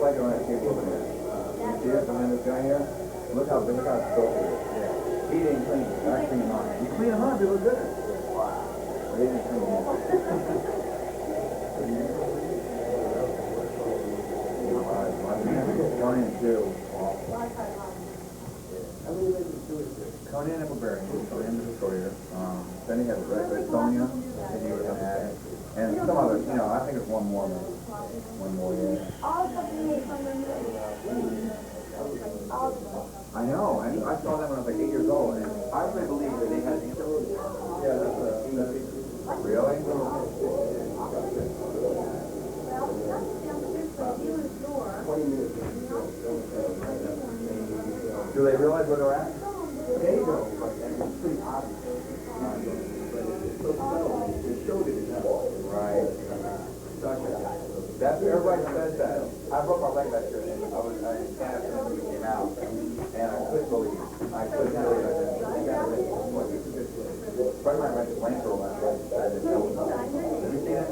glad you want to see a little bit. You see it behind this guy here? Look how filthy it is. Yeah. He didn't clean it. I clean them on. You clean them up, they look good. Wow. But he didn't clean them up. Conan too. Conan and Barbarian. Conan the Destroyer. Then he had Red Sonia. And he would have that. And some others, you know, I think it's one more, maybe. One more, yeah. I know. I saw that when I was like 8 years old, and I really believe that they had the yeah, that's really? Do they realize where they're at? They don't, but it's pretty obvious. They showed it enough. Right. That's everybody says that. I broke my leg last year, and I was in Canada when we came out, and I couldn't believe it. I couldn't believe it. A friend of mine went to Waynesboro last night and said that there was nothing. Have you seen it?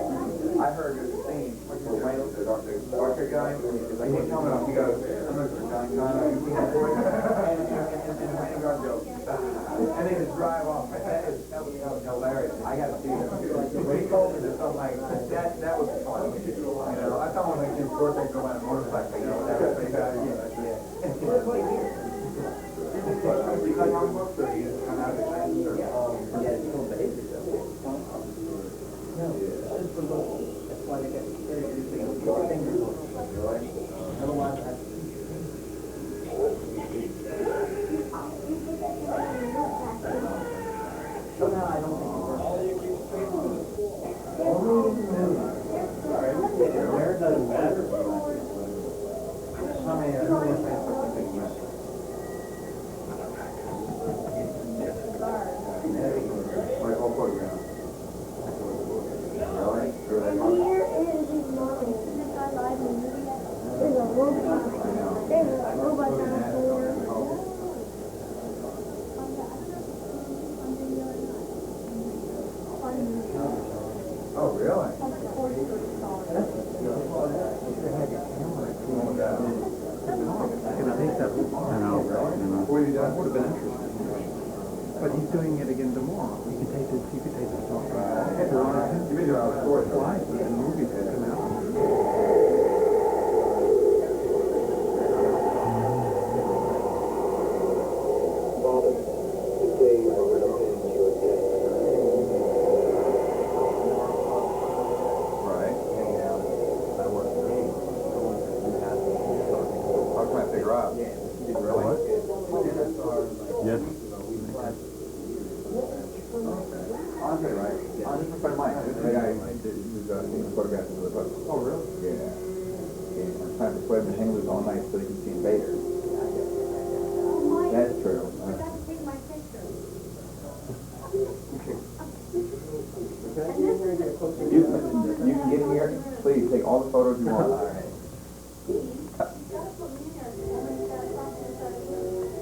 I heard there's a scene where Wayne, the doctor guy, he's like, hey, tell me, he goes, I'm looking for John Connor, you see that? And Wayne guard goes, and they just drive off. That was hilarious. I got to see that. When he told me this, I'm like, that was fun. You know, I thought when his birthday go on a motorcycle, you know, that was a big idea. Because I'm booked, or he's come out of the same or yeah, you don't behave yourself. No, that's why they get your fingers. Otherwise, somehow I don't think it doesn't matter. Oh, really? That would have been interesting. But he's doing it again tomorrow. You could take this talk. You mean you're out of storage? Why? The movies that come out. Oh, really? Yeah. I'm trying to persuade him to hang loose all night so he can see invaders. That's true. You can get in here. Please take all the photos you want. All right.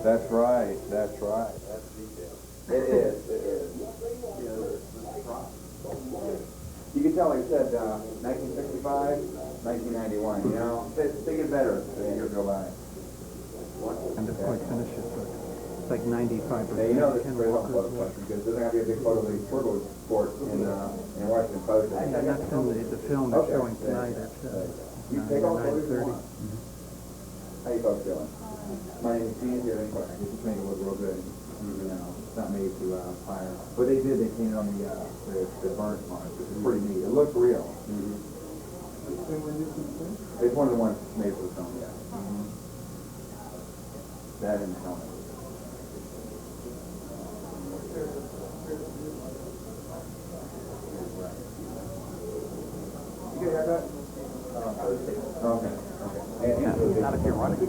That's right. That's right. That's detailed. It is. It is. You can tell, like I said, 1965, 1991, you know, they get better as the years go by. And the point finishes, but it's like 95%. Yeah, you know this is very well photo question because there's going to be a big photo of the turbo sport in Washington Post. And that's in the film that's showing tonight at you take all the photos you 9:30. want. How you folks feeling? My name is Gene. Here, I guess it's made it look real good. You know, it's not made to fire. But they did. They painted on the burnt marks, which is pretty neat. It looks real. It's one of the ones made for the film, yeah. That and the helmet. You get a haircut? Okay. Yeah, not if you're running.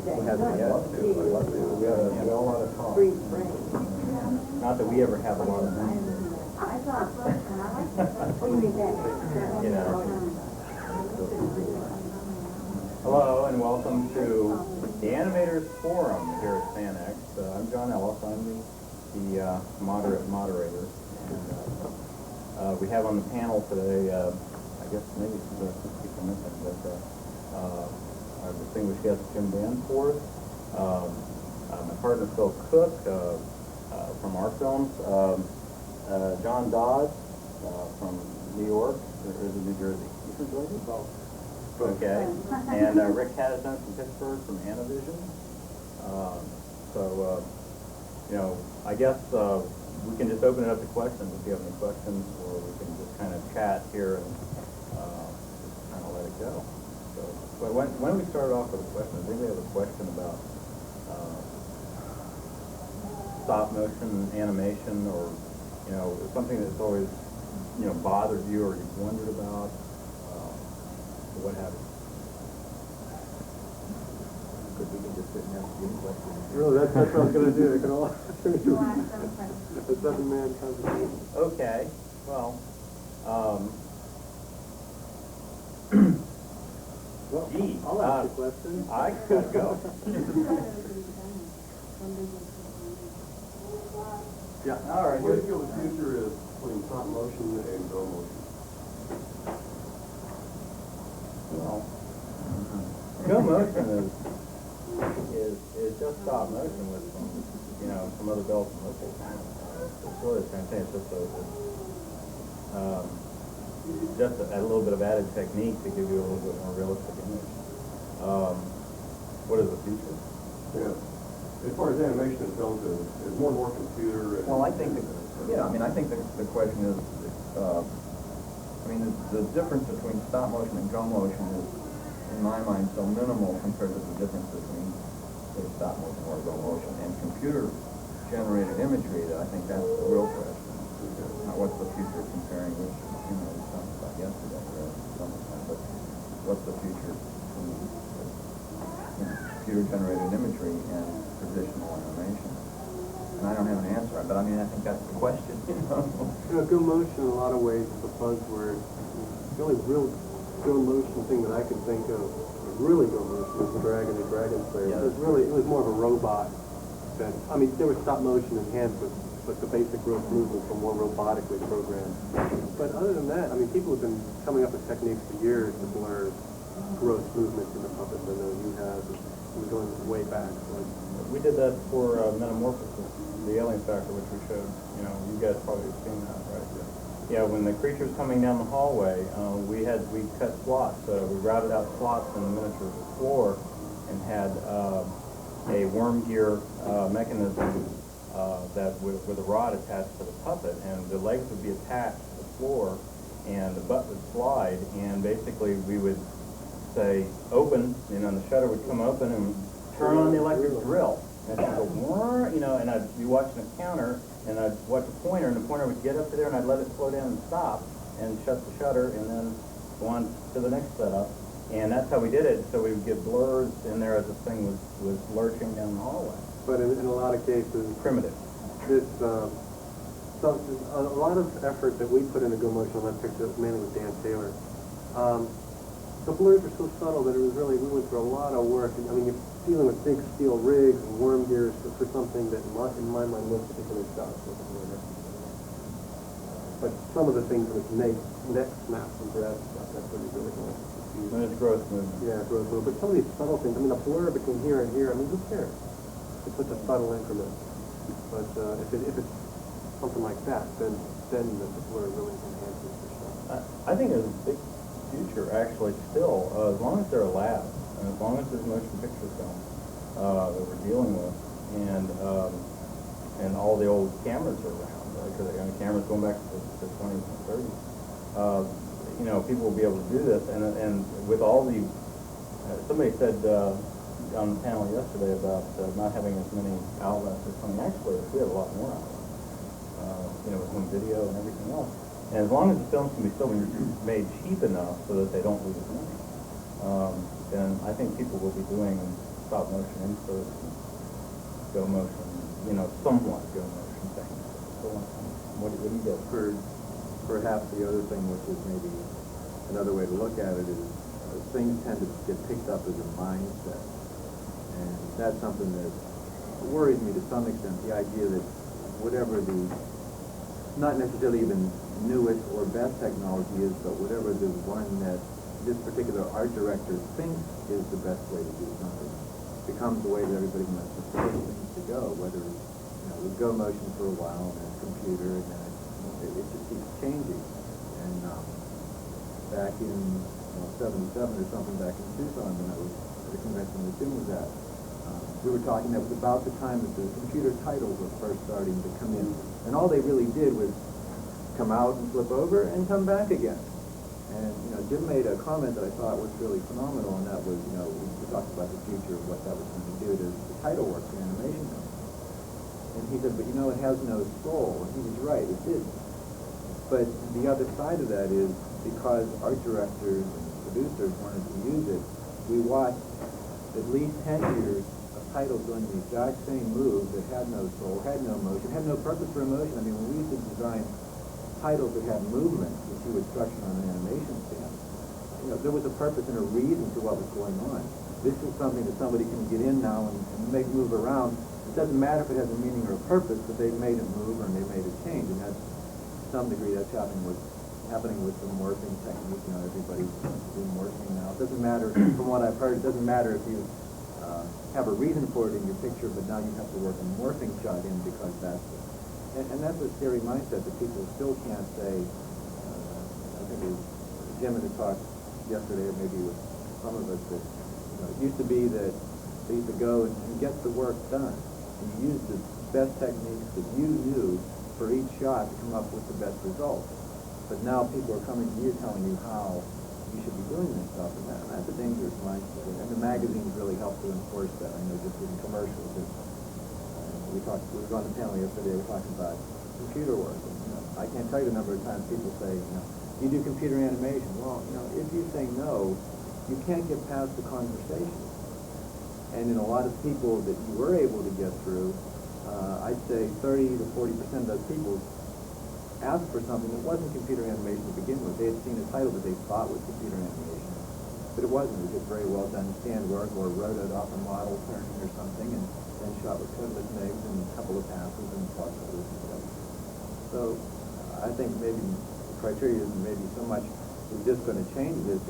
Not that we ever have a lot of money. You know. Hello and welcome to the Animators Forum here at FanX. I'm John Ellis. I'm the moderator. And, we have on the panel today, I guess maybe some people missing, but our distinguished guest Jim Danforth, my partner Phil Cook from our films, John Dodds from New York, or is it New Jersey? You from Jersey? Okay, and Rick Cadison from Pittsburgh from Anavision. You know, I guess we can just open it up to questions if you have any questions, or we can just kind of chat here and just kind of let it go. So, but why don't we start off with a question? Does anybody have a question about stop motion animation, or you know, something that's always bothered you or you've wondered about, or what have you? Because we can just sit and ask you questions. Really, that's what I was going to do. I can all turn into a seven-man conversation. Okay, well, Well, gee, I'll ask a question. I gotta go. Yeah. All right. What do you feel the future is between stop motion and go motion? Well, go motion is just stop motion with some other bells and whistles. It's really the same thing. It's just a little bit of added technique to give you a little bit more realistic image. What is the future? Yeah. As far as animation is filmed, is more and more computer. And, Well, I think, I think the question is, the difference between stop motion and go motion is, in my mind, so minimal compared to the difference between, say, stop motion or go motion and computer-generated imagery. That I think that's the real question. Not what's the future comparing, which we talked about yesterday, or some of the time, but what's the future between computer-generated imagery and traditional animation? And I don't have an answer, but I think that's the question. Go motion in a lot of ways is a buzzword. The only real go motion thing that I could think of, really go motion, was the Dragon and Dragon Slayer. Yeah. It was more of a robot than, there was stop motion enhanced, but the basic gross movements were more robotically programmed. But other than that, people have been coming up with techniques for years to blur gross movements in the puppets. I know you have. We're going way back. We did that for Metamorphosis, the alien factor, which we showed. You guys probably have seen that, right? Yeah, when the creature's coming down the hallway, we cut slots. We routed out slots in the miniature floor and had a worm gear mechanism that with a rod attached to the puppet, and the legs would be attached to the floor, and the butt would slide, and basically we would say open, and the shutter would come open and turn on the electric drill. And it would go, and I'd be watching a counter, and I'd watch a pointer, and the pointer would get up to there, and I'd let it slow down and stop, and shut the shutter, and then go on to the next setup. And that's how we did it, so we would get blurs in there as the thing was lurching down the hallway. But in a lot of cases, Primitive. A lot of effort that we put into go motion on that picture, mainly with Dan Taylor, the blurs were so subtle that it was really, we went through a lot of work. You're dealing with big steel rigs and worm gears for something that, in my mind, most particular shots wasn't really necessary. But some of the things with neck snaps and that stuff, that's what really going to confuse. And it's growth movement. Yeah, growth movement. But some of these subtle things, a blur between here and here, who cares? It's such a subtle increment. But if it's something like that, then the blur really enhances the shot. I think there's a big future, actually, still, as long as they're a lab, and as long as there's motion picture film that we're dealing with, and all the old cameras are around, because cameras going back to the 20s and 30s, people will be able to do this, and with all the, somebody said on the panel yesterday about not having as many outlets or something. Actually, we have a lot more outlets, with home video and everything else. And as long as the films can be still made cheap enough so that they don't lose money, then I think people will be doing stop motion inserts and go motion, somewhat go motion things. So, what do you get? Perhaps the other thing, which is maybe another way to look at it, is things tend to get picked up as a mindset. And that's something that worries me to some extent, the idea that whatever the, not necessarily even newest or best technology is, but whatever the one that this particular art director thinks is the best way to do something becomes the way that everybody wants to say things to go, whether we go motion for a while and then computer and then it just keeps changing. And back in 77 or something, back in Tucson when I was at a convention that Jim was at, we were talking, that was about the time that the computer titles were first starting to come in. And all they really did was come out and flip over and come back again. And, Jim made a comment that I thought was really phenomenal, and that was, we talked about the future of what that was going to do to the title work for animation companies. And he said, but it has no soul. And he was right, it didn't. But the other side of that is, because art directors and producers wanted to use it, we watched at least 10 years of titles doing the exact same move that had no soul, had no motion, had no purpose for emotion. I mean, when we used to design titles that had movement, which you would structure on an animation stand, there was a purpose and a reason to what was going on. This is something that somebody can get in now and make move around. It doesn't matter if it has a meaning or a purpose, but they've made it move or they made it change, and that's, to some degree, that's happening with the morphing technique. Everybody's doing morphing now. It doesn't matter, from what I've heard, it doesn't matter if you have a reason for it in your picture, but now you have to work a morphing shot in because that's it. And that's a scary mindset that people still can't say. I think it was Jim had talked yesterday, or maybe with some of us, that it used to be that they used to go and get the work done, and you use the best techniques that you knew for each shot to come up with the best result. But now people are coming to you telling you how you should be doing this stuff, and that's a dangerous mindset. And the magazines really help to enforce that. I know just in commercials, we were on the panel yesterday, we were talking about computer work. And, I can't tell you the number of times people say, you do computer animation. Well, if you say no, you can't get past the conversation. And in a lot of people that you were able to get through, I'd say 30 to 40% of those people asked for something that wasn't computer animation to begin with. They had seen a title that they thought was computer animation, but it wasn't. It was just very well done stand work, or wrote it off a model turning or something, and then shot with cutlass legs and a couple of passes and parts of it and stuff. So I think maybe the criteria isn't maybe so much we're just going to change this.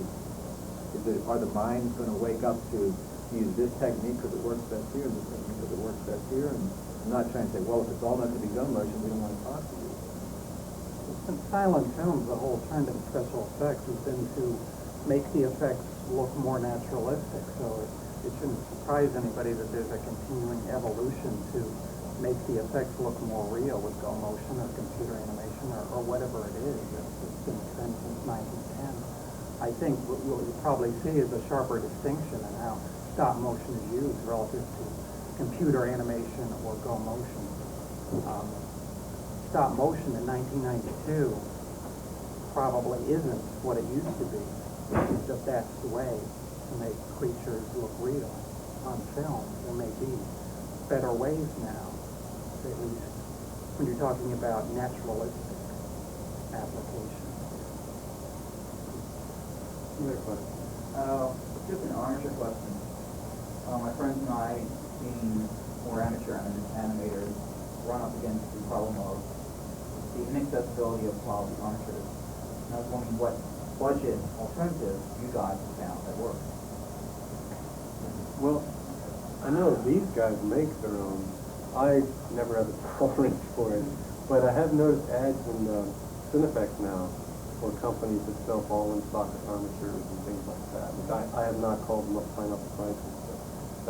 Are the minds going to wake up to use this technique because it works best here, and this technique because it works best here, and I'm not trying to say, well, if it's all not going to be go motion, we don't want to talk to you. In silent films, the whole trend of special effects has been to make the effects look more naturalistic, so it shouldn't surprise anybody that there's a continuing evolution to make the effects look more real with go motion or computer animation or whatever it is. It's been a trend since 1910. I think what you'll probably see is a sharper distinction in how stop motion is used relative to computer animation or go motion. Stop motion in 1992 probably isn't what it used to be. It's just that's the way to make creatures look real on film. There may be better ways now, at least when you're talking about naturalistic application. Another question. Just an armature question. My friends and I, being more amateur animators, run up against the problem of the inaccessibility of quality armatures. And I was wondering what budget alternatives you guys have found that work. Well, I know these guys make their own. I never had the tolerance for it, but I have noticed ads in Cinefex now for companies that sell ball and socket armatures and things like that. I have not called them up to find out the prices, but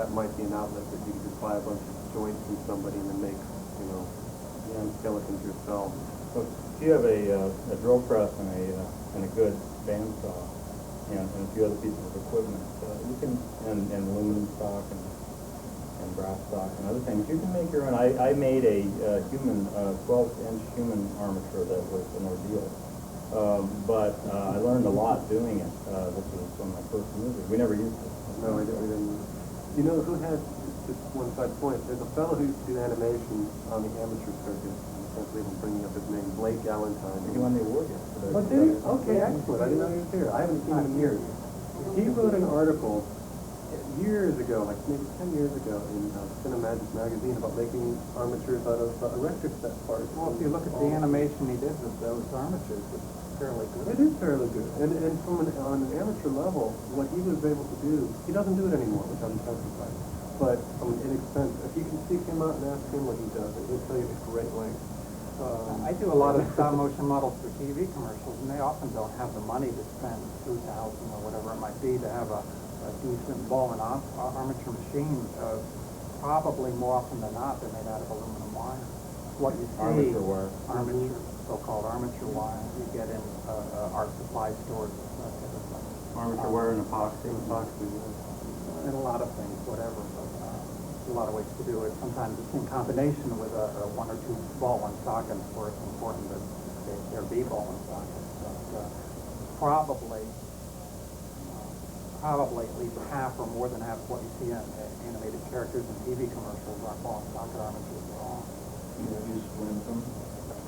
that might be an outlet that you could just buy a bunch of joints from somebody and then make, skeletons yourself. So if you have a drill press and a good bandsaw, and a few other pieces of equipment, you can, and aluminum stock and brass stock and other things, you can make your own. I made a human 12-inch human armature that was an ordeal. But I learned a lot doing it. This was from my first movie. We never used it. No, we didn't. You know who has, just one side point, there's a fellow who used to do animation on the amateur circuit. I can't believe I'm bringing up his name, Blake Galentine. He won the award yesterday. Oh, did he? Okay, excellent. I didn't know he was here. I haven't seen him in years. He wrote an article years ago, like maybe 10 years ago, in Cinemagic magazine about making armatures out of electric set parts. Well, if you look at the animation he did with those armatures, fairly good. It is fairly good, and from on an amateur level, what he was able to do, he doesn't do it anymore, which I'm satisfied. But from an inexpensive, if you can seek him out and ask him what he does, he'll tell you at great length. I do a lot of stop motion models for TV commercials, and they often don't have the money to spend $2,000 or whatever it might be to have a decent ball and armature machine. Probably more often than not, they're made out of aluminum wire. What you see, Armature wire. armature, so-called armature wire, you get in art supply stores typically. Armature wire and epoxy. And a lot of things, whatever. But, a lot of ways to do it. Sometimes it's in combination with one or two ball and sockets where it's important that there be ball and sockets. But probably at least half or more than half of what you see in animated characters and TV commercials are ball and socket armatures at all. You splint them?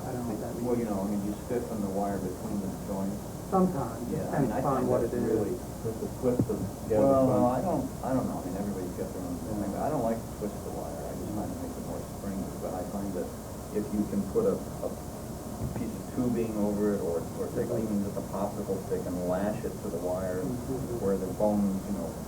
I don't know what that means. Well, you stiffen the wire between the joints. Sometimes, Yeah, depends upon what it is. Just a twist of, yeah. Well, I don't know. I mean, everybody's got their own thing. I don't like to twist the wire. I just find it makes it more springy. But I find that if you can put a piece of tubing over it, or take even just a popsicle stick and lash it to the wire where the bones,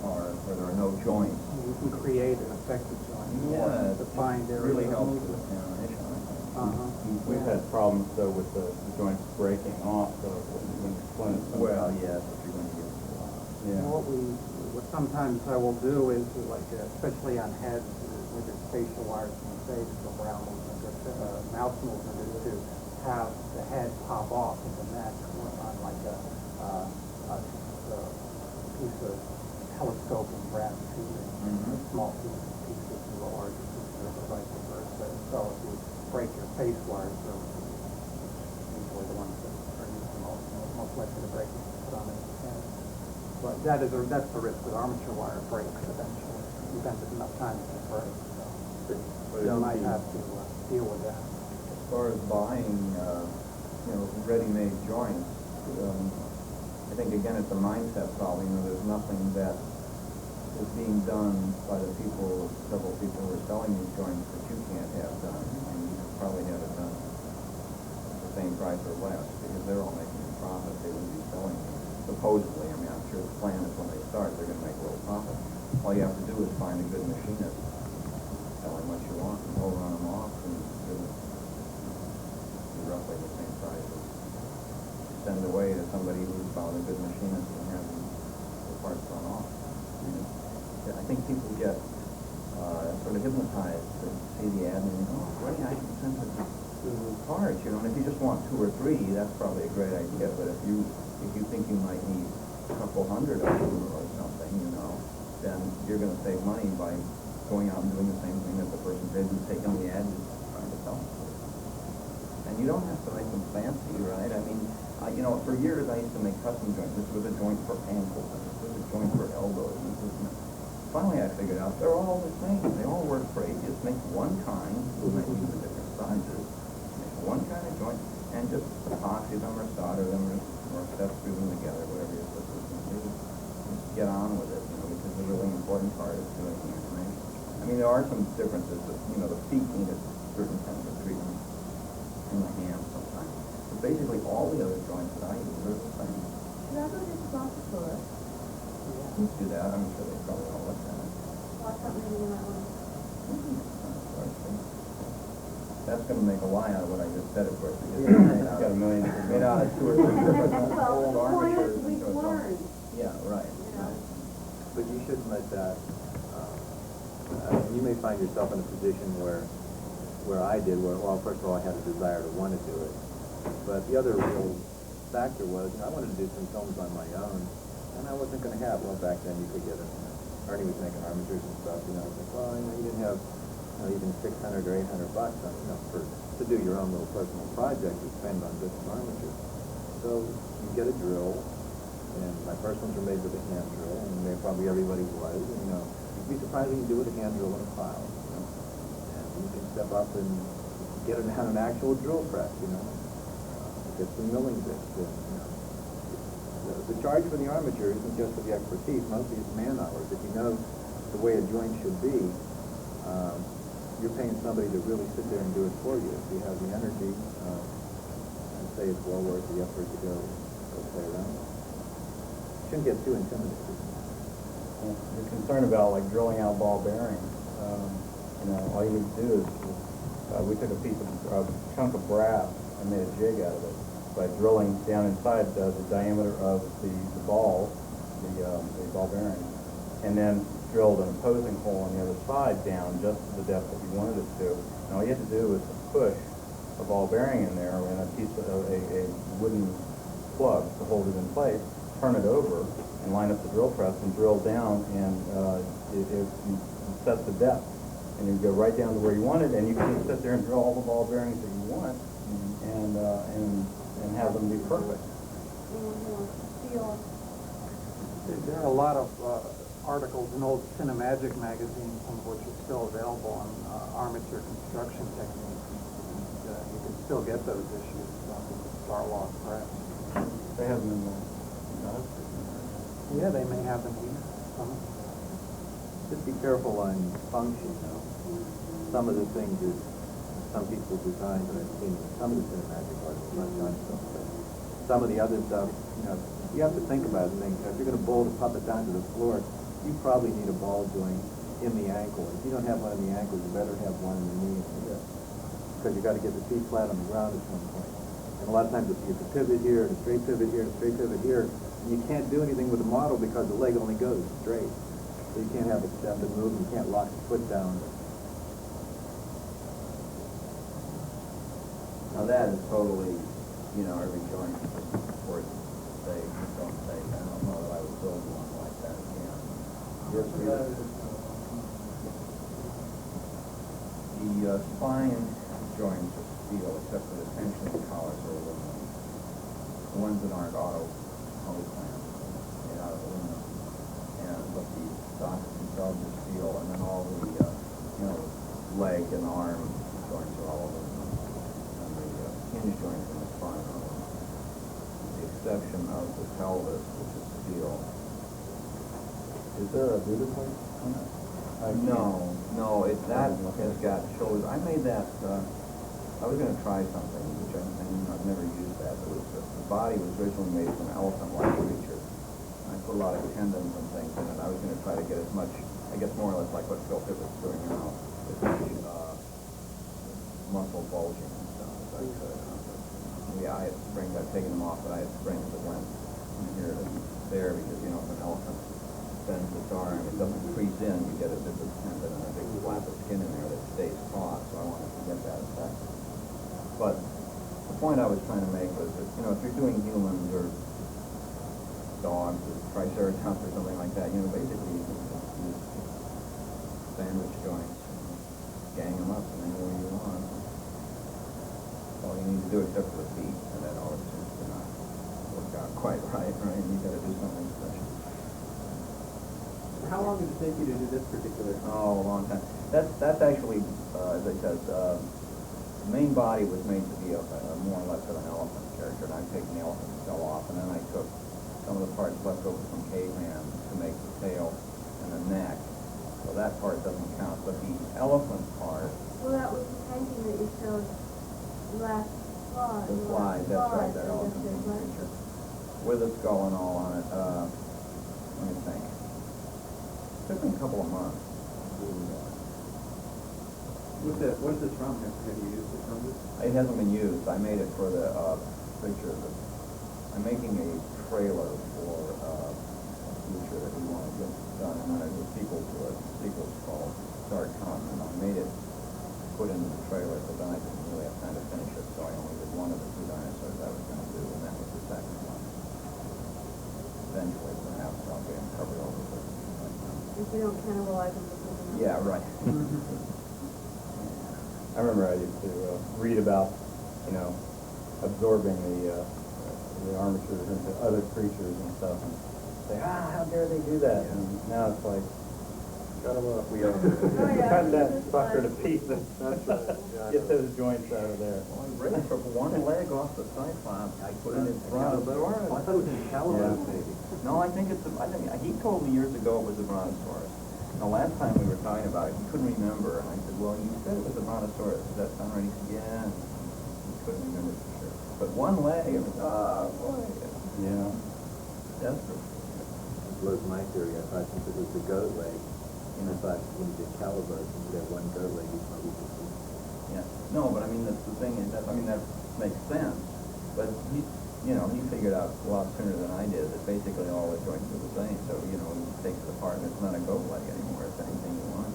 are, where there are no joints. You can create an effective joint. Yeah, Defined it area really of helps with movement. the animation, I think. We've had problems though with the joints breaking off, so when you splint it. Well, yes, if you're going to use it. Yeah. What sometimes I will do is, like, especially on heads, with the facial wires and face, the brow movement, mouth movement, is to have the head pop off of the neck on like a piece of telescoping brass tubing, a small piece to a larger piece, or vice versa. So if you break your face wires, those are usually the ones that are used the most likely to break and put on his head. But that's the risk with armature wire. It breaks eventually. You've got enough time to break. So you might have to deal with that. As far as buying, ready-made joints, I think again it's a mindset problem. There's nothing that is being done by several people who are selling these joints that you can't have done, and you can probably have it done at the same price or less, because they're all making a profit. They wouldn't be selling these, supposedly. I mean, I'm sure the plan is when they start, they're going to make a little profit. All you have to do is find a good machinist, tell him what you want, and he'll run them off, and give it roughly the same price as you send away to somebody who's found a good machinist and has the parts run off. I think people get sort of hypnotized to see the ad and think, oh, great, I can send it to parts, and if you just want 2 or 3, that's probably a great idea. But if you think you might need a couple hundred of them or something, then you're going to save money by going out and doing the same thing that the person did who's taking the ad and trying to sell it. And you don't have to make them fancy, right? I mean, for years I used to make custom joints. This was a joint for ankles, and this was a joint for elbows. Finally I figured out they're all the same. They all work great. Just make one kind, make them in different sizes, make one kind of joint, and just epoxy them or solder them or step screw them together, whatever you're supposed to do. Just get on with it, because the really important part is doing the animation. I mean, there are some differences. The feet need a certain kind of treatment in the hand sometimes. But basically all the other joints that I use are the same. Should I go to the sponsor for it? You do that, I'm sure they probably all look at it. Well, I thought maybe you might want to. That's going to make a lie out of what I just said, of course, because it's made out of 2 or 3 different old armatures. We learn. Yeah, right. But you shouldn't let that, you may find yourself in a position where I did, well, first of all, I had a desire to want to do it. But the other real factor was, I wanted to do some films on my own, and I wasn't going to have, back then you could get Ernie was making armatures and stuff, I was like, well, you didn't have, even $600 or $800 to do your own little personal project to spend on bits of armature. So you get a drill, and my first ones were made with a hand drill, and probably everybody was, you'd be surprised when you do with a hand drill in a file, and you can step up and get it on an actual drill press, get some milling bits, the charge for the armature isn't just for the expertise, mostly it's man hours. If you know the way a joint should be, you're paying somebody to really sit there and do it for you. If you have the energy, I'd say say it's well worth the effort to go play around. Shouldn't get too intimidated. The concern about like drilling out ball bearings, you know, all you need to do is, we took a chunk of brass and made a jig out of it by drilling down inside the diameter of the ball, the ball bearing, and then drilled an opposing hole on the other side down just to the depth that you wanted it to. And all you had to do was to push a ball bearing in there and a piece of a wooden plug to hold it in place, turn it over, and line up the drill press and drill down, and you set the depth. And you go right down to where you want it, and you can just sit there and drill all the ball bearings that you want, and have them be perfect. There are a lot of articles in old Cinemagic magazine, some of which are still available on armature construction techniques. And, you can still get those issues from Starlog Press. They have them in the Yeah, they may have them here. Just be careful on function, though. Some of the things that some people design that I've seen, some of the cinematic artists, not John stuff, but some of the other stuff, you know, you have to think about things. If you're going to bolt a puppet down to the floor, you probably need a ball joint in the ankle. If you don't have one in the ankle, you better have one in the knee. Because you got to get the feet flat on the ground at some point. And a lot of times you'll get the pivot here, and a straight pivot here, and a straight pivot here. And you can't do anything with the model because the leg only goes straight. So you can't have it step and move, and you can't lock the foot down. Now that is totally, you know, every joint for it to say, don't say, I don't know that I would build one like that again. Yes, the spine joints are steel, except for the tension collars are aluminum. The ones that aren't auto clamps, made out of aluminum. But the sockets themselves are steel, and then all the, you know, leg and arm joints are all aluminum. Hinge joints in the spine are aluminum. With the exception of the pelvis, which is steel. Is there a Buddha plate on that? No, that has got shoulders. I made that, I was going to try something, which I've never used that. It was, the body was originally made from elephant-like creature. I put a lot of tendons and things in it. I was going to try to get as much, I guess more or less like what Phil Pippett's doing now, as much muscle bulging and stuff as I could. Yeah, I had springs, I've taken them off, but I had springs that went from here to there because, you know, if an elephant bends its arm, it doesn't crease in, you get a bit of tendon and a big flap of skin in there that stays taut, so I wanted to get that effect. But the point I was trying to make was that, you know, if you're doing humans or dogs or triceratops or something like that, you know, basically you can use sandwich joints and gang them up in any way you want. All you need to do except for the feet, and that always seems to not work out quite right? You gotta do something special. How long did it take you to do this particular? Oh, a long time. That's actually, as I said, the main body was made to be a more or less of an elephant character, and I've taken the elephant skull off, and then I took some of the parts left over from caveman to make the tail and the neck. So that part doesn't count, but the elephant part. Well, that was the painting that you showed last slide. The slide, that's right, that elephant picture. With a skull and all on it. Let me think. It took me a couple of months. What's this from? Have you used it from this? It hasn't been used. I made it for the picture. I'm making a trailer for a future that we want to get done, and then there's a sequel to it. The sequel's called Start Come, and I made it put into the trailer, but then I didn't really have time to finish it, so I only did one of the two dinosaurs I was going to do, and that was the second one. Eventually, perhaps I'll be covered over with. If you don't cannibalize them with something else. Yeah, right. I remember I used to read about, you know, absorbing the armatures into other creatures and stuff, and say, how dare they do that? And now it's like, cut them up. We cut that fucker to pieces. That's right. Get those joints out of there. Well, I raised from one leg off the Cyclops. I put it in front of the I thought it was in Calabash, maybe. No, I think he told me years ago it was a brontosaurus. The last time we were talking about it, he couldn't remember. And I said, well, you said it was a brontosaurus. Does that sound right? He said, yeah. He couldn't remember for sure. But one leg, it was, oh, boy. Yeah. Desperate. It blows my theory. I thought since it was the goat leg, and I thought when you did calibers, and you had one goat leg, you probably just Yeah. No, but I mean, that's the thing is that, I mean, that makes sense. But he, you know, he figured out a lot sooner than I did that basically all the joints are the same. So, you know, when he takes it apart, and it's not a goat leg anymore, it's anything you want.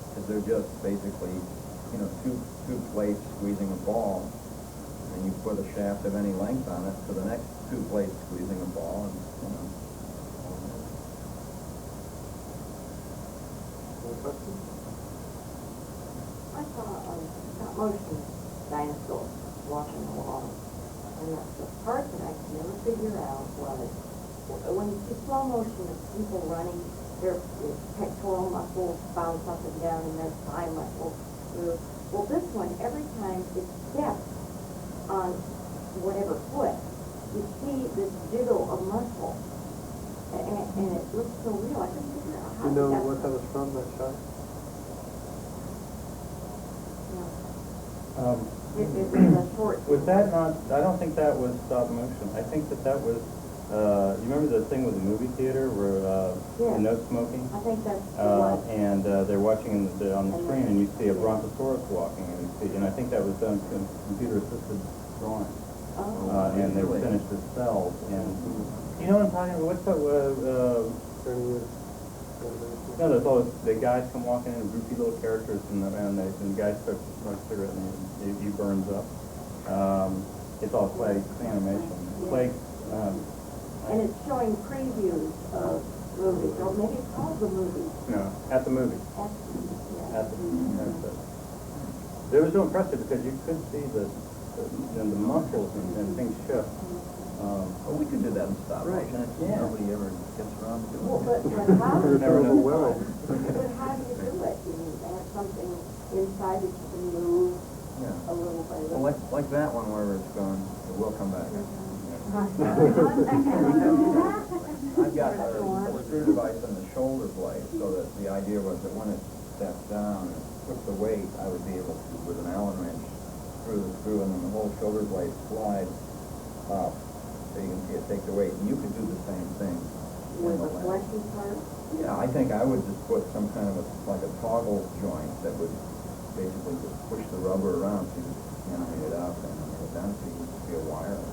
Because they're just basically, you know, two plates squeezing a ball, and you put a shaft of any length on it to the next two plates squeezing a ball, and, you know. I saw a stop motion dinosaur walking along, and the part that I could never figure out was when you see slow motion of people running, their pectoral muscles bounce up and down and their thigh muscles move. Well, this one, every time it steps on whatever foot, you see this jiggle of muscle, and it looks so real. I couldn't figure out how. You know what that was from, that shot? It was a short. Was that not, I don't think that was stop motion. I think that was, you remember the thing with the movie theater where, Yeah. no smoking? I think that's what. And they're watching on the screen and you see a brontosaurus walking and I think that was done computer assisted drawing. Oh. And they were finished with cells and, you know what I'm talking about? What's that, no, there's always, the guys come walking in, goofy little characters, and the guy starts to smoke a cigarette, and he burns up. It's all clay animation. Clay, And it's showing previews of movies, or maybe it's called the movie. no, at the movie. Yeah. That's it. It was so impressive because you could see the muscles and things shift. Well, we could do that in stop motion. Yeah. Nobody ever gets around to Well, doing it. but how do you Never know. do it? But how do you do it? You have something inside that you can move Yeah. a little by Well, little. like that one where it's gone, it will come back. I've got a screw device on the shoulder blade, so that the idea was that when it steps down and took the weight, I would be able to, with an Allen wrench, screw the screw, and then the whole shoulder blade slides up, so you can see it take the weight. And you could do the same thing. With a fleshy part? Yeah, I think I would just put some kind of like a toggle joint that would basically just push the rubber around so you could animate it up and animate it down so you could see a wire. I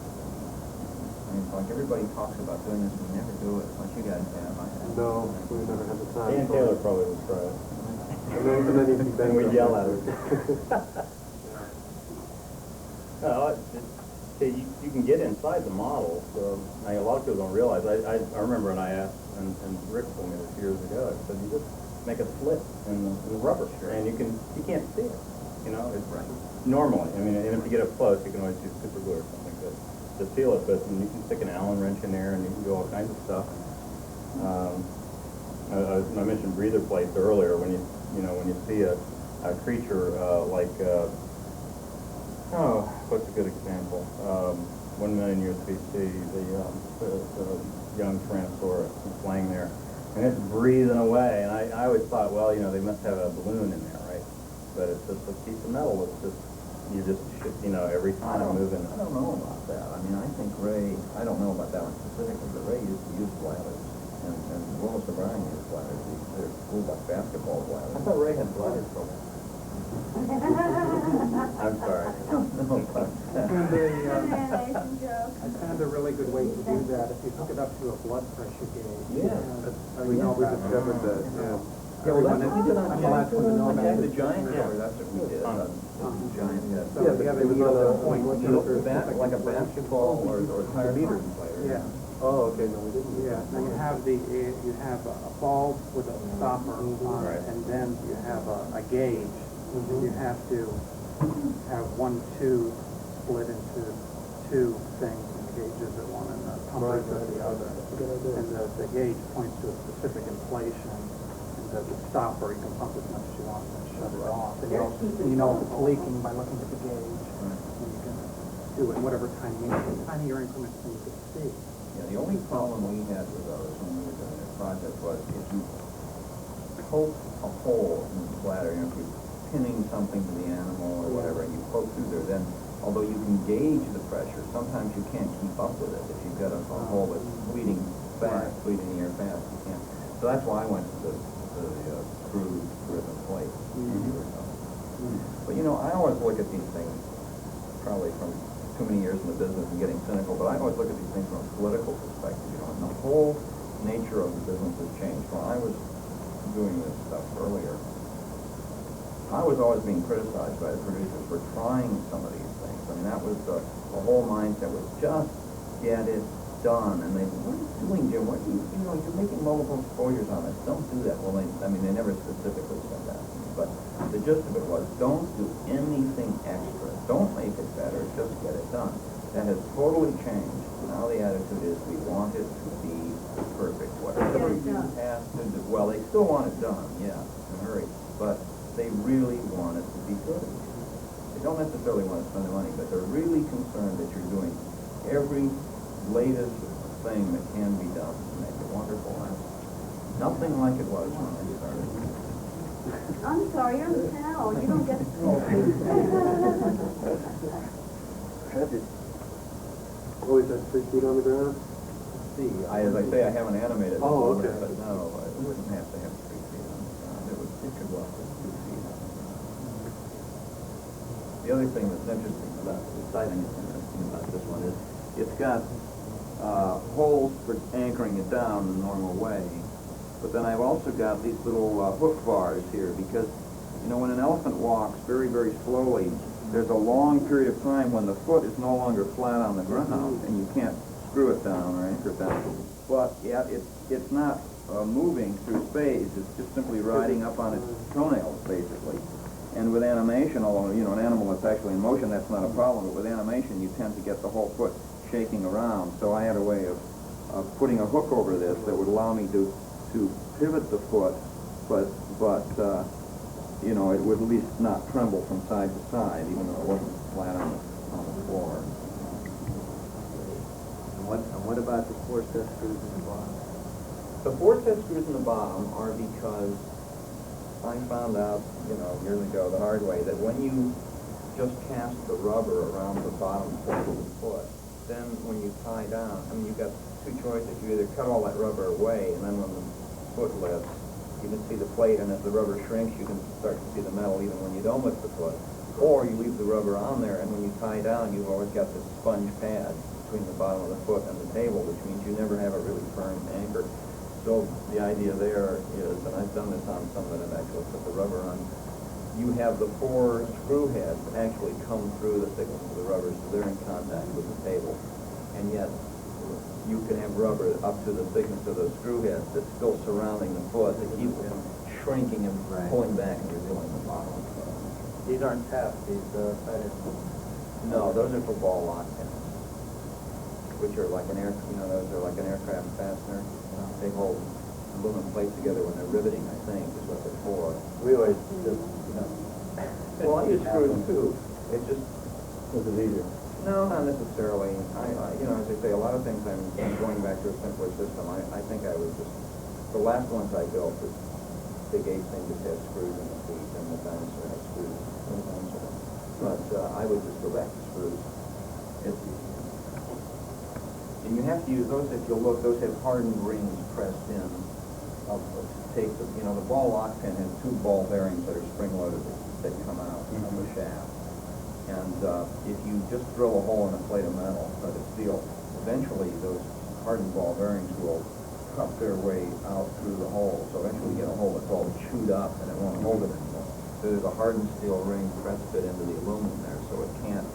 mean, like everybody talks about doing this, we never do it, like you guys have. I have. No, we never had the time. Dan Taylor probably would try it. And then he'd be And we'd yell at her. See, you can get inside the model, so a lot of people don't realize. I remember when I asked, and Rick told me this years ago, I said, you just make a slit in the rubber, and you can't see it, you know, it's normally. I mean, and if you get up close, you can always use super glue or something to seal it, but you can stick an Allen wrench in there, and you can do all kinds of stuff. I mentioned breather plates earlier. When you see a creature like what's a good example? 1 million years BC, the young Tyrannosaurus is laying there, and it's breathing away. And I always thought, well, they must have a balloon in there, right? But it's just a piece of metal. It's just every time moving. I don't know about that. I mean, I think Ray, I don't know about that one specifically, but Ray used to use bladders, and Willis O'Brien used bladders. They're cool like basketball bladders. I thought Ray had bladder trouble. I'm sorry. I found a really good way to do that if you hook it up to a blood pressure gauge. Yeah. We discovered that, yeah. Yeah, well, that's what we did on I'm the last one to know about the it. giant Yeah. cover, that's what we did. Giant, yeah. So you have a needle that points to Like a basketball or tire player. Yeah. Oh, okay, no, we didn't. Yeah, now you have a bulb with a stopper on Right. it, and then you have a gauge. You have to have one tube split into two things, and gauges at one and the pumpers at the other. Good idea. And the gauge points to a specific inflation, and the stopper, you can pump as much as you want and then shut it off. And you know if it's leaking by looking at the gauge, and you can do it in whatever tinier increments than you can see. Yeah, the only problem we had with those when we were doing the project was if you poke a hole in the bladder, if you pinning something to the animal or whatever, and you poke through there, then although you can gauge the pressure, sometimes you can't keep up with it. If you've got a hole that's bleeding fast, bleeding in the air fast, you can't. So that's why I went to the screw-driven plate. But you know, I always look at these things, probably from too many years in the business and getting cynical, but I always look at these things from a political perspective, you know, and the whole nature of the business has changed. When I was doing this stuff earlier, I was always being criticized by the producers for trying some of these things. I mean, that was the whole mindset was just get it done. And they said, what are you doing, Jim? What are you know, you're making multiple exposures on this. Don't do that. Well, they never specifically said that to me. But the gist of it was, don't do anything extra. Don't make it better. Just get it done. That has totally changed. Now the attitude is we want it to be perfect. Whatever you have to do. Well, they still want it done, yeah, in a hurry. But they really want it to be good. They don't necessarily want to spend the money, but they're really concerned that you're doing every latest thing that can be done to make it wonderful. And nothing like it was when I started. I'm sorry, you're the pal. You don't get Always has 3 feet on the ground? As I say, I haven't animated it, Oh, okay. but no, it wouldn't have to have 3 feet on the ground. It could go up to 2 feet. The other thing that's interesting about this, I think it's interesting about this one is it's got holes for anchoring it down the normal way, but then I've also got these little hook bars here because, you know, when an elephant walks very, very slowly, there's a long period of time when the foot is no longer flat on the ground and you can't screw it down or anchor it down. But yeah, it's not moving through space. It's just simply riding up on its toenails, basically. And with animation, although, you know, an animal that's actually in motion, that's not a problem, but with animation, you tend to get the whole foot shaking around. So I had a way of putting a hook over this that would allow me to pivot the foot, but you know, it would at least not tremble from side to side, even though it wasn't flat on the floor. And what about the 4 set screws in the bottom? The 4 set screws in the bottom are because I found out, you know, years ago the hard way, that when you just cast the rubber around the bottom part of the foot, then when you tie down, I mean, you've got 2 choices. You either cut all that rubber away, and then when the foot lifts, you can see the plate, and as the rubber shrinks, you can start to see the metal even when you don't lift the foot. Or you leave the rubber on there, and when you tie down, you've always got this sponge pad between the bottom of the foot and the table, which means you never have a really firm anchor. So the idea there is, and I've done this on some that have actually put the rubber on, you have the 4 screw heads actually come through the thickness of the rubber, so they're in contact with the table. And yet, you can have rubber up to the thickness of the screw heads that's still surrounding the foot to keep it from shrinking and pulling back and revealing the bottom. These aren't taps, these threaded. No, those are for ball lock pins, which are like an those are like an aircraft fastener. They hold aluminum plates together when they're riveting, I think, is what they're for. We always just, you know. Well, I use screws too. It just, This is easier. no, not necessarily. You know, as I say, a lot of things I'm going back to a simpler system. I think I was just, the last ones I built, this big 8-thing just had screws in the feet, and the dinosaur had screws in the dinosaur. But I would just go back to screws. And you have to use those, if you look, those have hardened rings pressed in. You know, the ball lock pin has 2 ball bearings that are spring-loaded that come out of the shaft. And if you just drill a hole in a plate of metal, but it's steel, eventually those hardened ball bearings will cut their way out through the hole. So eventually you get a hole that's all chewed up and it won't hold it anymore. So there's a hardened steel ring pressed fit into the aluminum there, so it can't,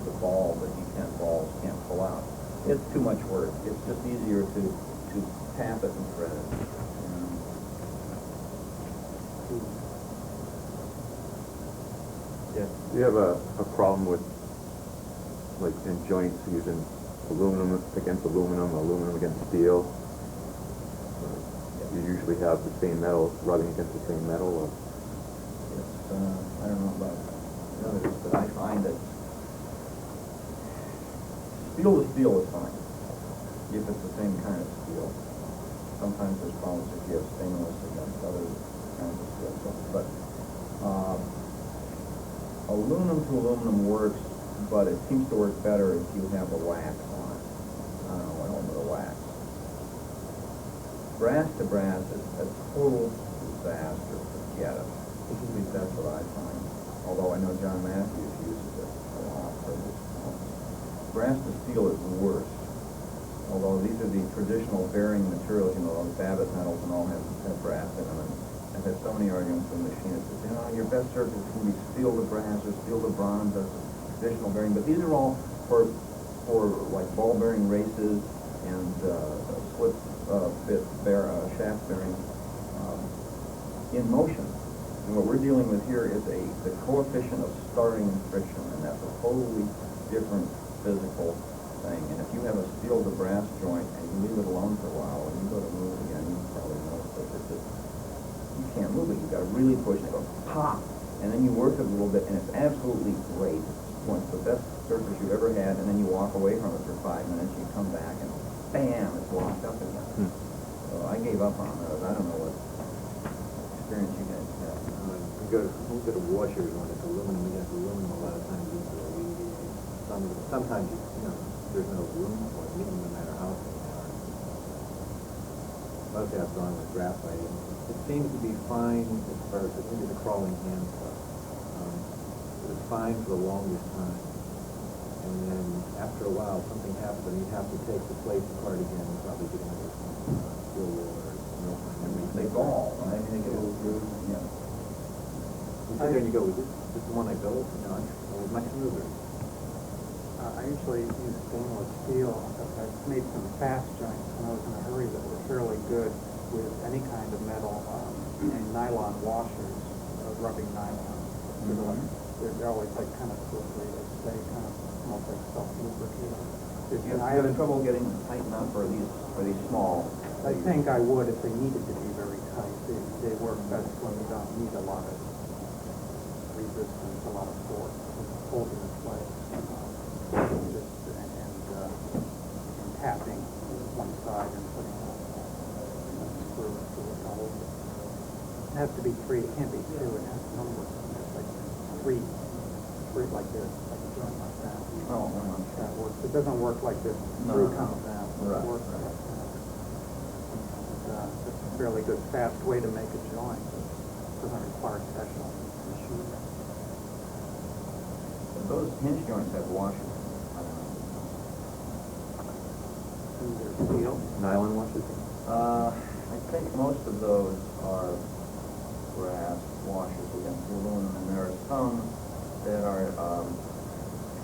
the ball, the detent balls can't pull out. It's too much work. It's just easier to tap it and thread it. Yeah. Do you have a problem with, like, in joints using aluminum against aluminum, aluminum against steel? You usually have the same metal rubbing against the same metal? Or? It's, I don't know about others, but I find that steel to steel is fine, if it's the same kind of steel. Sometimes there's problems if you have stainless against other kinds of steel. But Aluminum to aluminum works, but it seems to work better if you have a wax on it. I don't know, I don't know the wax. Brass to brass is a total disaster, forget it. At least that's what I find. Although I know John Matthews uses it a lot for this. Brass to steel is worse. Although these are the traditional bearing materials, you know, those Babbitt metals and all have brass in them. And I've had so many arguments with machinists that say, oh, your best surface can be steel to brass or steel to bronze, that's traditional bearing. But these are all for like ball bearing races and slip fit shaft bearing in motion. And what we're dealing with here is the coefficient of starting friction, and that's a totally different physical thing. And if you have a steel to brass joint and you leave it alone for a while, and you go to move it again, you probably notice that it's just, you can't move it. You've got to really push, and it goes pop, and then you work it a little bit, and it's absolutely great. It's the best surface you've ever had, and then you walk away from it for 5 minutes, you come back, and bam, it's locked up again. So I gave up on those. I don't know what experience you guys have. We go to washers when it's aluminum. We have aluminum a lot of times. Sometimes there's no room for it, even no matter how thin they are. Mostly I've gone with graphite. It seems to be fine as far as maybe the crawling hand stuff. It was fine for the longest time. And then after a while, something happens, and you have to take the plates apart again and probably get another steel wool or real fine memory. They ball, and they get a little groove, yeah. And so there you go. Is this the one I built? No, it was much smoother. I usually use stainless steel. I've made some fast joints when I was in a hurry that were fairly good with any kind of metal, and nylon washers, rubbing nylon. They're always like kind of slippery. They kind of almost like self-lubricating. You have trouble getting them tighten up, or these small? I think I would if they needed to be very tight. They work best when you don't need a lot of resistance, a lot of force, holding the plate. And tapping one side and putting a screw through it to hold it. It has to be 3, it can't be 2, it has numbers. It's like 3 like this, like a joint like that. Oh, that works. It doesn't work like this screw comes out. It works like that. It's a fairly good, fast way to make a joint. It doesn't require special machinery. Those hinge joints have washers. Steel. Nylon washers? I think most of those are brass washers against aluminum, and there are some that are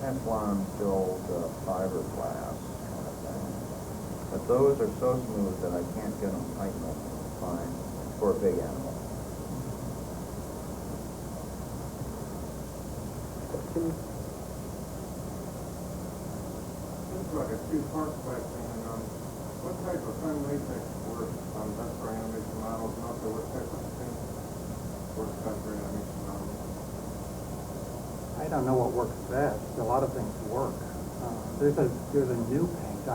Teflon-filled fiberglass kind of thing. But those are so smooth that I can't get them tight enough to fine for a big animal. It's like a two-part question. What type of fun latex works best for animation models, and also what type of paint works best for animation models? I don't know what works best. A lot of things work. There's a new paint.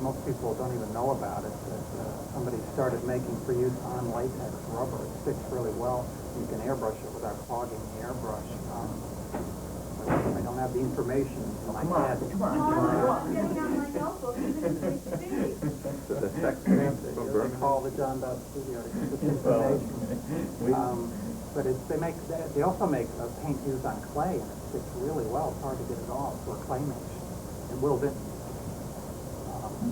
Most people don't even know about it, that somebody started making for use on latex rubber. It sticks really well. You can airbrush it without clogging the airbrush. I don't have the information in my head. No, I'm getting on my notebook, even if it's big. The sex stamp? They call the John Dot Studio to get this information. But they also make a paint used on clay, and it sticks really well. It's hard to get it off for claymation. It will be.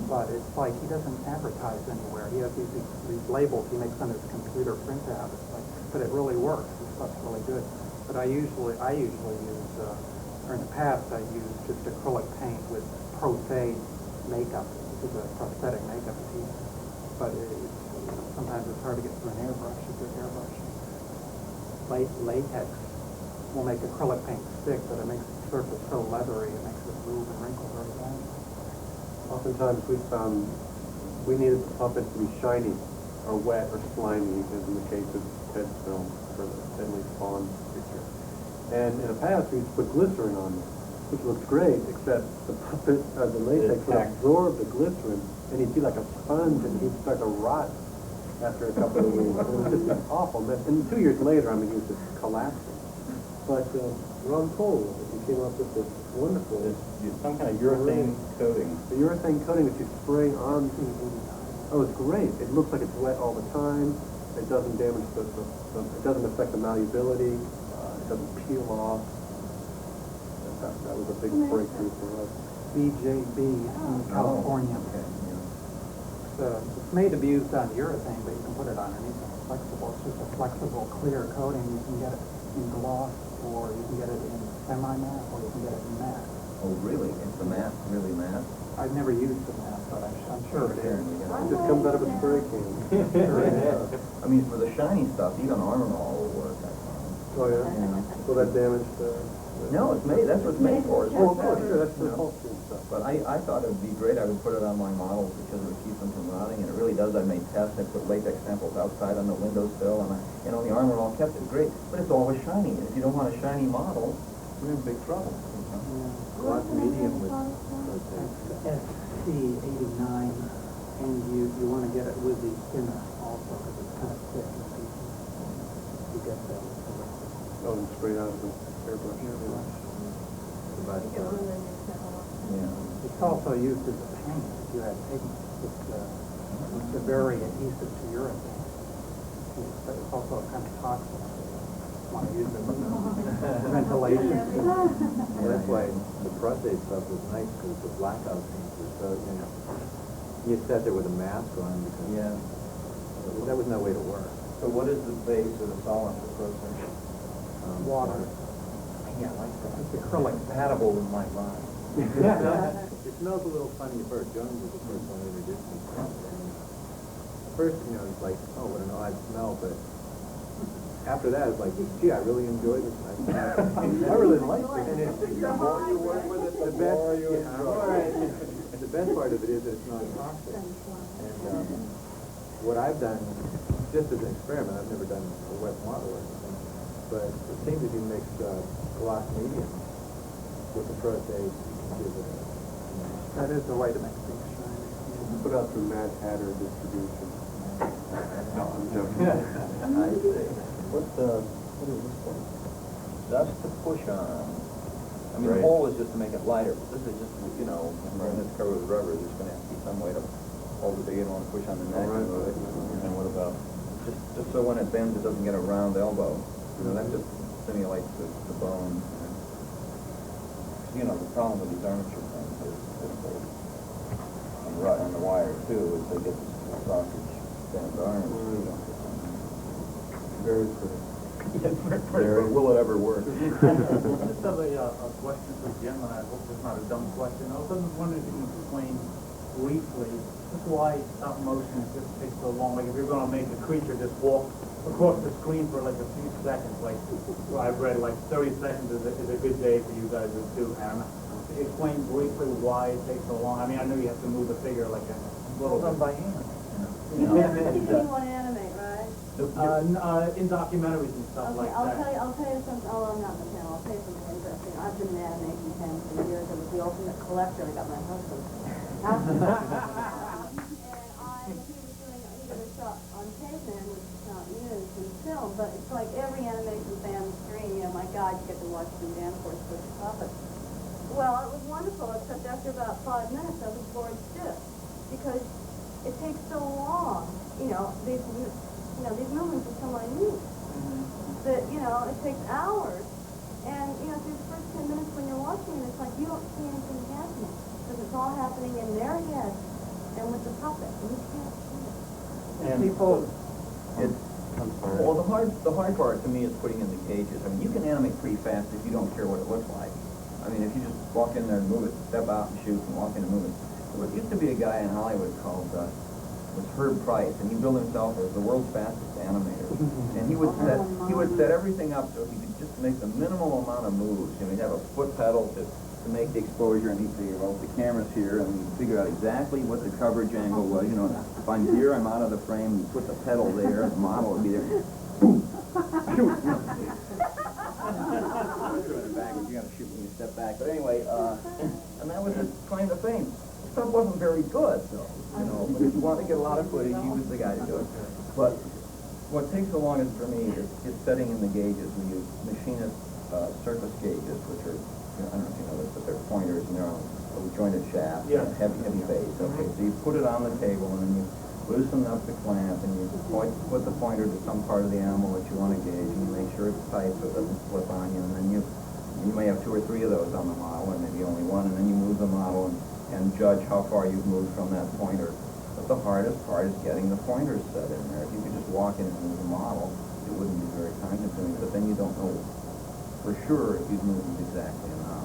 But it's like he doesn't advertise anywhere. He has these labels he makes on his computer printout. It's like, but it really works. This stuff's really good. But I usually use, or in the past I used just acrylic paint with Pro-Fade makeup, which is a prosthetic makeup piece. But sometimes it's hard to get through an airbrush, a good airbrush. Latex will make acrylic paint stick, but it makes the surface so leathery, it makes it move and wrinkle very badly. Oftentimes we found we needed the puppet to be shiny or wet or slimy, as in the case of Ted's film for the Deadly Spawn picture. And in the past we used to put glycerin on them, which looked great, except the puppet, the latex would absorb the glycerin, and he'd be like a sponge, and he'd start to rot after a couple of weeks. It was just an awful mess. And 2 years later, I mean, he was just collapsing. But Ron Cole, he came up with this wonderful... Some kind of urethane coating. The urethane coating that you spray on things. Oh, it's great. It looks like it's wet all the time. It doesn't damage it doesn't affect the malleability. It doesn't peel off. That was a big breakthrough for us. BJB in California. It's made to be used on urethane, but you can put it on anything flexible. It's just a flexible, clear coating. You can get it in gloss, or you can get it in semi-matte, or you can get it in matte. Oh, really? It's the matte, really matte? I've never used the matte, but I'm sure it is. It just comes out of a spray can. I mean, for the shiny stuff, even Armor All will work, I find. Oh, yeah? So that damaged No, it's made, that's what it's made for. Oh, of course, sure, that's the upholstery stuff. But I thought it would be great, I would put it on my models because it would keep them from rotting, and it really does. I made tests, I put latex samples outside on the windowsill, and the Armor All kept it great, but it's always shiny, and if you don't want a shiny model, you're in big trouble. Gloss medium with SC89, and you want to get it with the thinner also, because it's kind of thick in pieces. You get that. Oh, and sprayed out with airbrush. It's also used as a paint if you have pigment. It's very adhesive to urethane. It's also kind of toxic. Want to use it for ventilation. Well, that's why the prostate stuff was nice, because the blackout paints were so, you sat there with a mask on because that was no way to work. So what is the base of the solvent for prostate? Water. Yeah, like that. It's acrylic. Compatible with my mind. It smells a little funny at first. Jones was the first one that introduced me to it. At first, it's like, oh, what an odd smell, but after that, it's like, gee, I really enjoy this. I really like it. And the more you work with it, the more you enjoy it. And the best part of it is that it's not toxic. And what I've done, just as an experiment, I've never done a wet model or anything, but it seems if you mix gloss medium with the prostate, you can give it That is the way to make things shiny. Put out through Mad Hatter distribution. No, I'm joking. I see. What is this for? Just to push on. I mean, the Right. hole is just to make it lighter, but this is just, when it's covered with rubber, there's gonna have to be some way to hold it, you don't want to push on the neck and move it. And what about? Just so when it bends, it doesn't get a round elbow. That just simulates the bone. The problem with these armature things is they, and the wire too, is they get this sausage bent arms. Very pretty. Will it ever work? Just have a question for Jim, and I hope it's not a dumb question. I was wondering if you can explain briefly just why stop motion just takes so long. Like if you're going to make a creature just walk across the screen for like a few seconds, like I've read like 30 seconds is a good day for you guys to do. And explain briefly why it takes so long. I mean, I know you have to move the figure like a little bit by hand. You didn't want to animate, right? In documentaries and stuff like I'll that. tell you something, I'm not in the panel, I'll tell you something interesting. I've been an animation fan for years, I was the ultimate collector, I got my husband. And he was doing, he did a shot on caveman, which is not used in film, but it's like every animation fan's dream, my God, you get to watch the danforth push puppets. Well, it was wonderful, except after about 5 minutes, I was bored stiff, because it takes so long, these movements are so minute, that, it takes hours, and, through the first 10 minutes when you're watching it, it's like you don't see anything happening, because it's all happening in their head, and with the puppet, and you can't see it. And People, I'm sorry. Well, the hard part to me is putting in the cages. I mean, you can animate pretty fast if you don't care what it looks like. I mean, if you just walk in there and move it, step out and shoot, and walk in and move it. There used to be a guy in Hollywood called was Herb Price, and he billed himself as the world's fastest animator. And he would set everything up so he could just make the minimal amount of moves. He'd have a foot pedal to make the exposure, and he'd figure, well, the camera's here, and he'd figure out exactly what the coverage angle was. If I'm here, I'm out of the frame, you put the pedal there, the model would be there. Boom! Shoot! Backwards, you gotta shoot when you step back. But anyway, and that was his claim to fame. Stuff wasn't very good, though, but if you wanted to get a lot of footage, he was the guy to do it. But what takes the longest for me is setting in the gauges. We use machinist surface gauges, which are, I don't know if you know this, but they're pointers and they're on a jointed shaft, heavy base. Okay, so you put it on the table and then you loosen up the clamp and you put the pointer to some part of the animal that you want to gauge and you make sure it's tight so it doesn't slip on you, and then you may have 2 or 3 of those on the model or maybe only one, and then you move the model and judge how far you've moved from that pointer. But the hardest part is getting the pointers set in there. If you could just walk in and move the model, it wouldn't be very time consuming, but then you don't know for sure if you've moved exactly enough.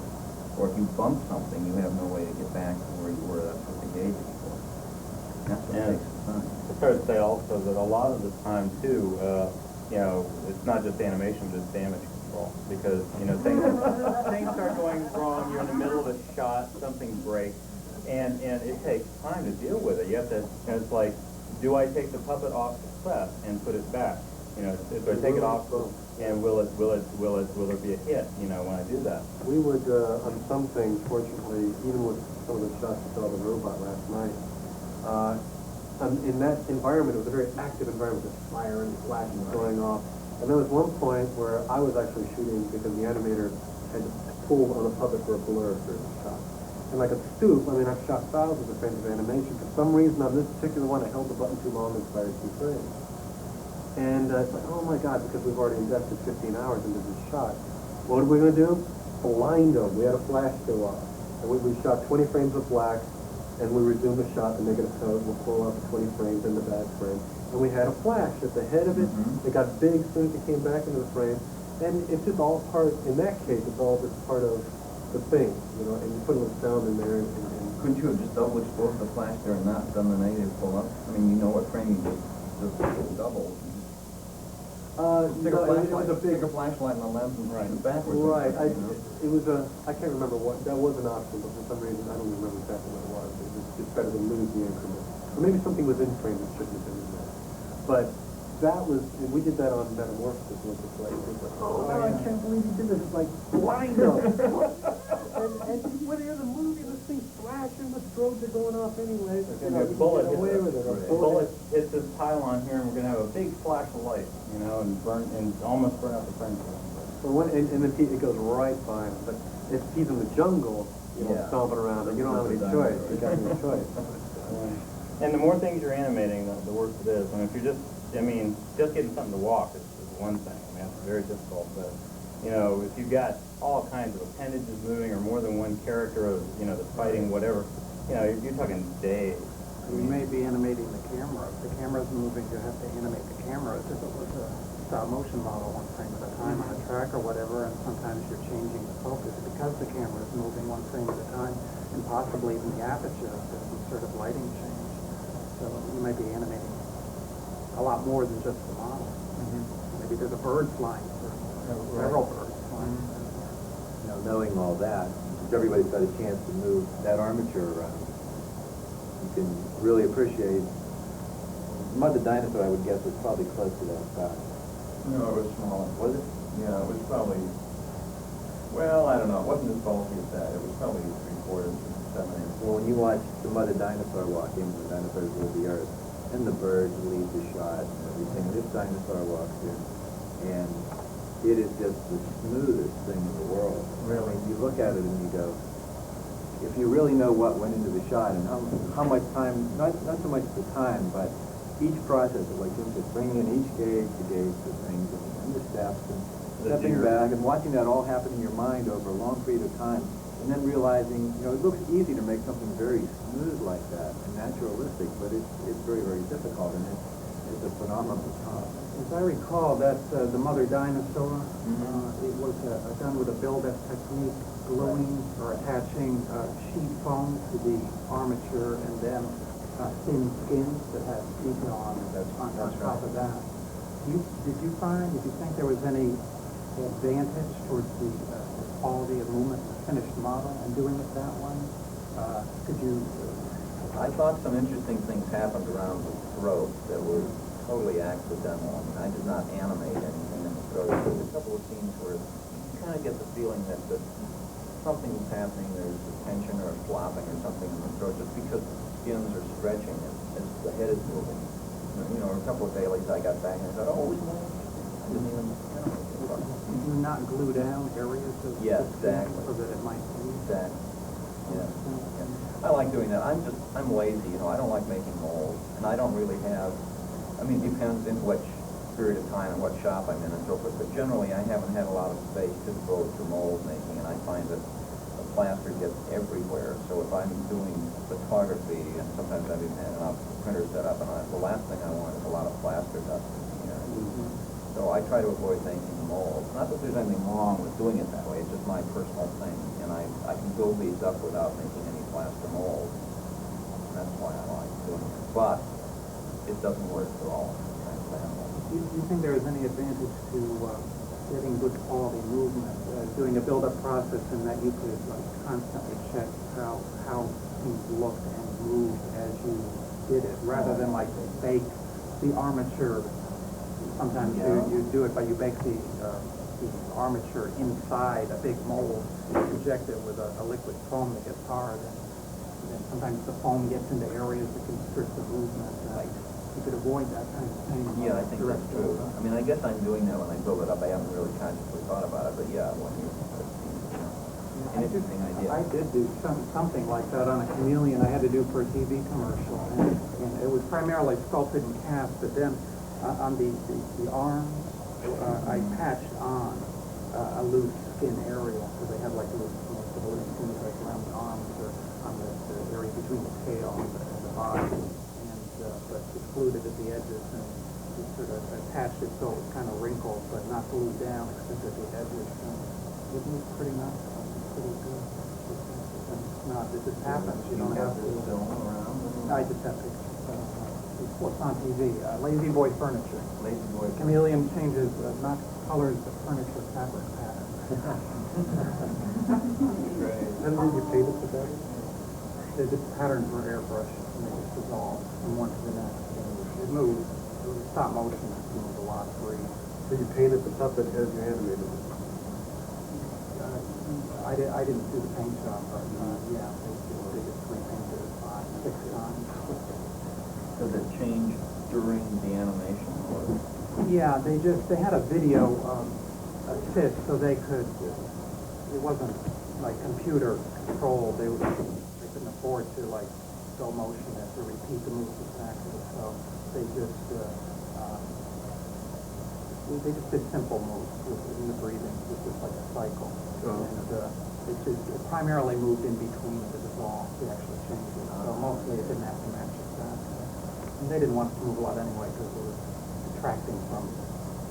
Or if you bump something, you have no way to get back to where you were. That's what the gauge is for. That's what takes the time. It's fair to say also that a lot of the time too, you know, it's not just animation, but it's damage control. Because, you know, things start going wrong, you're in the middle of a shot, something breaks, and it takes time to deal with it. You have to, you know, it's like, do I take the puppet off the set and put it back? You know, do I take it off, and will it be a hit, you know, when I do that? We would, on some things, fortunately, even with some of the shots we saw of the robot last night, in that environment, it was a very active environment with fire and flashes going off. And there was one point where I was actually shooting because the animator had pulled on a puppet for a blur for the shot. And like a stoop, I mean, I've shot thousands of frames of animation. For some reason, on this particular one, I held the button too long and fired 2 frames. And it's like, oh my God, because we've already invested 15 hours into this shot. What are we going to do? Blind them. We had a flash go off. And we shot 20 frames of black, and we resumed the shot, the negative code. We'll pull out the 20 frames in the bad frame. And we had a flash at the head of it. It got big as soon as it came back into the frame. And it's just all part, in that case, it's all just part of the thing, you know, and you put a little sound in there. And couldn't you have just double exposed the flash there and not done the negative pull up? I mean, you know what frame you just double. Stick a flashlight in the lens and right backwards. Right. It was I can't remember what, that was an option, but for some reason, I don't remember exactly what it was. It was just better to lose the increment. Or maybe something was in frame that shouldn't have been in there. But that was, and we did that on Metamorphosis with the play. It was like, oh, I can't believe you did this. It's like, blind them. and when you're in the movie, this thing's flashing, the strobes are going off anyway. And a bullet hits this pylon here, and we're going to have a big flash of light, you know, and almost burn out the frame. Well, and then it goes right by him. But if he's in the jungle, you know, stomping around, and you don't have any choice. You got no choice. And the more things you're animating, the worse it is. And if you're just, I mean, just getting something to walk is one thing. I mean, that's very difficult. But, you know, if you've got all kinds of appendages moving or more than one character of, you know, that's fighting whatever, you know, you're talking days. You may be animating the camera. If the camera's moving, you have to animate the camera as if it was a stop motion model one frame at a time on a track or whatever, and sometimes you're changing the focus because the camera is moving one frame at a time, and possibly even the aperture if there's some sort of lighting change. So you might be animating a lot more than just the model. Maybe there's a bird flying, or several birds flying. You know, knowing all that, if everybody's got a chance to move that armature around, you can really appreciate. Mud the Dinosaur, I would guess, was probably close to that size. No, it was smaller. Was it? Yeah, it was probably, well, I don't know. It wasn't as bulky as that. It was probably 3/4 to 7 inches. Well, when you watch the Mud the Dinosaur walk in, the dinosaurs rule the earth, and the birds lead the shot and everything, this dinosaur walks in, and it is just the smoothest thing in the world. Really? You look at it and you go, if you really know what went into the shot and how much time, not so much the time, but each process of, like Jim said, bringing in each gauge to gauge the things and the steps and stepping back and watching that all happen in your mind over a long period of time, and then realizing, you know, it looks easy to make something very smooth like that and naturalistic, but it's very, very difficult, and it's a phenomenal job. As I recall, that the Mother Dinosaur, it was done with a build-up technique, gluing or attaching sheet foam to the armature, and then thin skins that had detail on top of that. Did you think there was any advantage towards the quality of movement of the finished model and doing it that way? Could you? I thought some interesting things happened around the throat that were totally accidental. I mean, I did not animate anything in the throat. There's a couple of scenes where you kind of get the feeling that something's happening. There's a tension or a flopping or something in the throat just because the skins are stretching as the head is moving. And you know, a couple of dailies I got back and I thought, oh, we mold. I didn't even, you know. Do you not glue down areas of Yes, the skin exactly. so that it might move? Exactly. Yeah. I like doing that. I'm lazy, you know, I don't like making molds, and I don't really have, I mean, it depends in which period of time and what shop I'm in and so forth, but generally I haven't had a lot of space to devote to mold making, and I find that the plaster gets everywhere. So if I'm doing photography, and sometimes I've even had an printer set up, and the last thing I want is a lot of plaster dust in here. So I try to avoid making molds. Not that there's anything wrong with doing it that way, it's just my personal thing, and I can build these up without making any plaster molds. That's why I like doing it. But it doesn't work for all kinds of animals. Do you think there is any advantage to getting good quality movement, doing a build-up process in that you could constantly check how things looked and moved as you did it, rather than like bake the armature? Sometimes you do it, but you bake the armature inside a big mold and project it with a liquid foam that gets hard, and sometimes the foam gets into areas that constrict the movement. You could avoid that kind of thing. Yeah, I think that's true. I mean, I guess I'm doing that when I build it up. I haven't really consciously thought about it, but yeah, when you an interesting idea. I did do something like that on a chameleon I had to do for a TV commercial, and it was primarily sculpted and cast, but then on the arms, I patched on a loose skin area, so they had like most of the loose skin like around the arms or on the area between the tail and the body, but excluded at the edges, and we sort of attached it so it was kind of wrinkled, but not glued down except at the edges. And it moved pretty nice, pretty good. And it's not, it just happens. You don't have to. I just have pictures. It's what's on TV. Lazy Boy Furniture. Lazy Boy. Chameleon changes not colors but furniture fabric patterns. Great. How did you paint it today? The patterns were airbrushed and they just dissolved from one to the next. It moved. It was stop motion. It moved a lot free. So you painted the puppet as you animated it? I didn't do the paint job, but yeah, they just repainted it 5, 6 times. Does it change during the animation? Or? Yeah, they had a video assist, so they could. It wasn't like computer controlled. They couldn't afford to like go motion it to repeat the moves exactly. So they just did simple moves in the breathing. It was just like a cycle, and it primarily moved in between the dissolve. They actually changed it, so mostly it didn't have to match it back. And they didn't want us to move a lot anyway because it was detracting from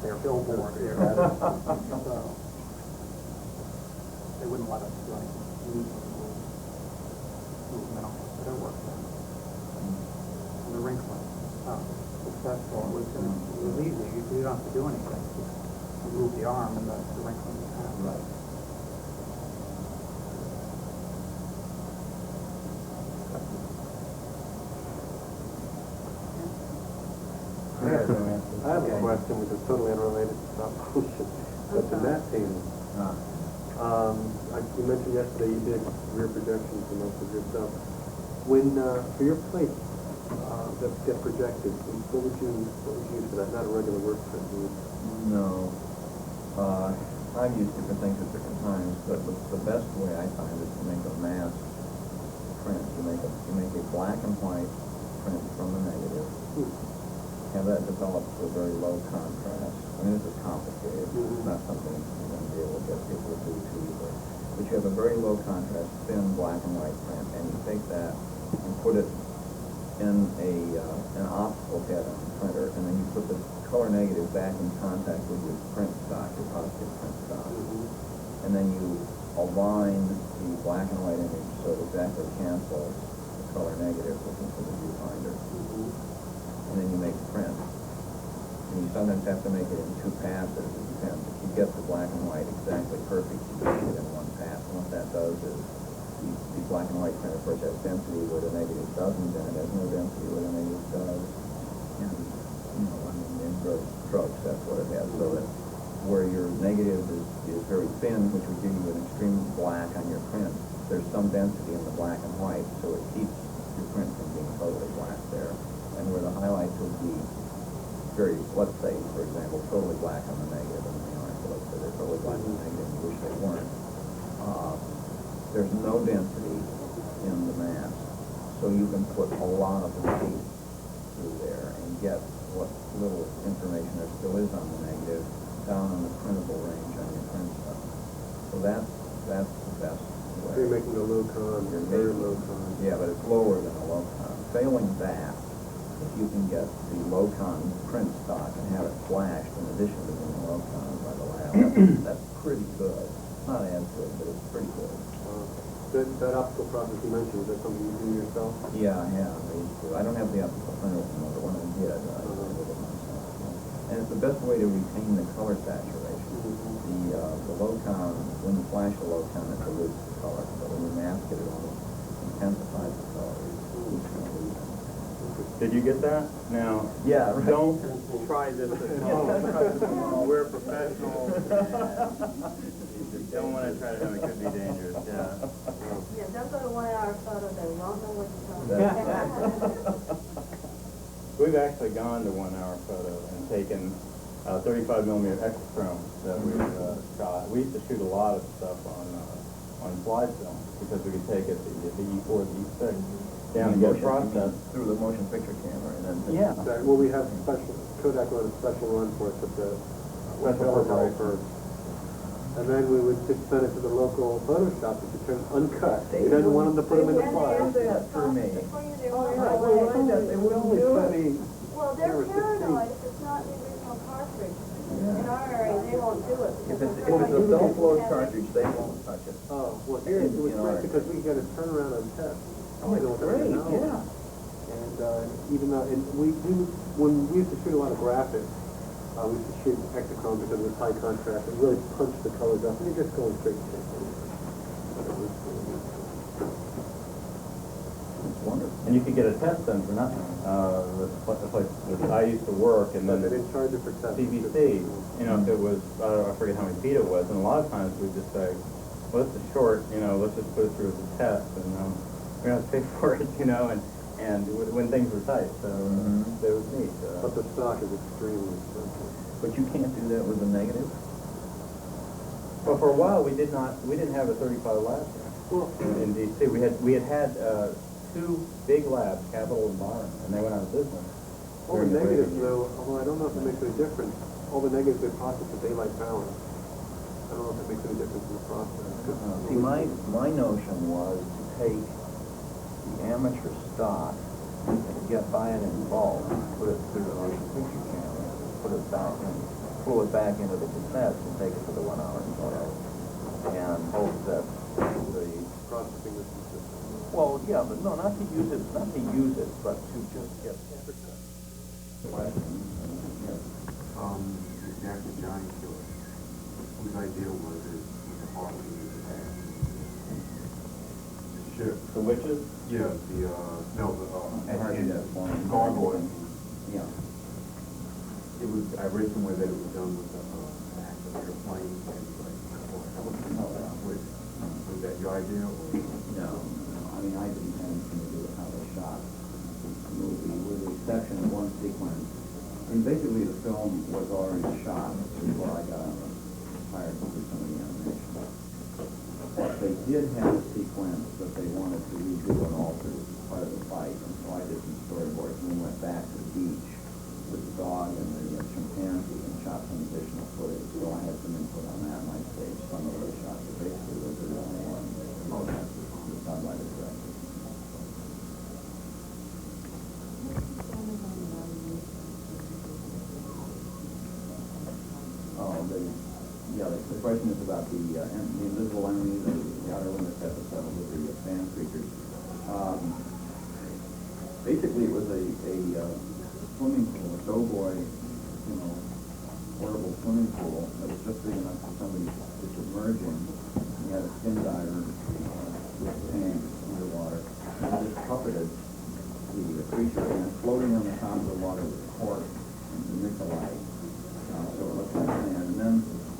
their billboard there. So they wouldn't let us do anything movement, but it worked. And the wrinkling, successful. It was easy. You don't have to do anything. You move the arm and the wrinkling is happening. Right. I have a question which is totally unrelated to stop motion, but the mat painting. You mentioned yesterday you did rear projections for most of your stuff. When for your plate that get projected, what would you use for that? Not a regular work print, would you? No. I've used different things at different times, but the best way I find is to make a mass print. You make a black and white print from the negative. Have that developed to a very low contrast. I mean, this is complicated. It's not something you're going to be able to get people to do too easily. But you have a very low contrast, thin black and white print, and you take that and put it in an optical head on the printer, and then you put the color negative back in contact with your print stock, your positive print stock. And then you align the black and white image so it exactly cancels the color negative looking for the viewfinder. And then you make the print. And you sometimes have to make it in 2 passes. It depends. If you get the black and white exactly perfect, you can make it in 1 pass. And what that does is the black and white print, of course, has density where the negative doesn't, and it has no density where the negative does. And, you know, I mean, in gross strokes, that's what it has. So that where your negative is very thin, which would give you an extreme black on your print, there's some density in the black and white, so it keeps your print from being totally black there. And where the highlights would be very, let's say, for example, totally black on the negative, and they aren't, but let's say they're totally black on the negative, and wish they weren't. There's no density in the mass, so you can put a lot of heat through there and get what little information there still is on the negative down on the printable range on your print stuff. So that's the best way. You're making a low con, very low con. Yeah, but it's lower than a low con. Failing that, if you can get the low con print stock and have it flashed in addition to being low con by the lab, that's pretty good. Not as good, but it's pretty good. That optical process you mentioned, is that something you do yourself? Yeah, I don't have the optical printer at the moment, but when I did, I did it myself. And it's the best way to retain the color saturation. The low con, when you flash the low con, it dilutes the color, but when you mask it, it almost intensifies the color. Did you get that? Now, Yeah, right. don't try this at home. We're professionals. You don't want to try to have it, could be dangerous, yeah. Yeah, don't go to 1 hour photo, they won't know what you're talking about. We've actually gone to 1 hour photo and taken 35 millimeter Extrachrome that we've shot. We used to shoot a lot of stuff on slide film because we could take it the E4, the E6 down and get it processed through the motion picture camera, and then Yeah. Well, we have special, Kodak run a special run for it, but the for and then we would just send it to the local photo shop to turn uncut. They didn't want them to put them in the file. for me. Well, they're paranoid if it's not the original cartridge. In our area, they won't do it. If it's a film flow cartridge, they won't touch it. Oh, well, here it was great because we got a turnaround on test. Oh, it's great, yeah. And even though, and when we used to shoot a lot of graphics, we used to shoot Extrachrome because it was high contrast and really punch the colors up, and you're just going straight to shape. It's wonderful. And you could get a test done for nothing. The place that I used to work, and then They didn't charge it for test. CBC, you know, if it was, I forget how many feet it was, and a lot of times we'd just say, well, this is short, you know, let's just put it through as a test, and we don't have to pay for it, you know, and when things were tight, so that was neat. But the stock is extremely expensive. But you can't do that with a negative? Well, for a while, we didn't have a 35 lab here. Well, In DC, we had two big labs, Capitol and Byron, and they went out of business. all the during negatives, Reagan though, although I don't know if it makes any difference, all the negatives they process at daylight balance. I don't know if it makes any difference in the process. See, my notion was to take the amateur stock and get by it in bulk, put it through the motion picture camera, put it back and pull it back into the cassettes and take it to the 1 hour photo, and hope that the Processing is consistent. well, yeah, but no, not to use it, but to just get The actor Johnny Killer, whose idea was it with the heart ship. The witches? Yeah, gargoyle. Yeah. It was, I read somewhere that it was done with an actual airplane and was that your idea or? No, I mean, I didn't have anything to do with how they shot the movie, with the exception of one sequence. And basically, the film was already shot before I got hired to do some of the animation. But they did have a sequence that they wanted to redo and alter as part of the fight, and so I did some storyboards, and we went back to the beach with the dog and the chimpanzee and shot some additional footage. So I had some input on that, and I staged some of those shots. But basically, those are the only ones that's done by the director. The question is about the invisible enemy, the outer limits episode with the sand creatures. Basically, it was a swimming pool, a doughboy, portable swimming pool that was just big enough for somebody to submerge in. We had a skin diver with tanks underwater, and we just puppeted the creature, and floating on the top of the water was cork and nickelite. So it looked like sand. And then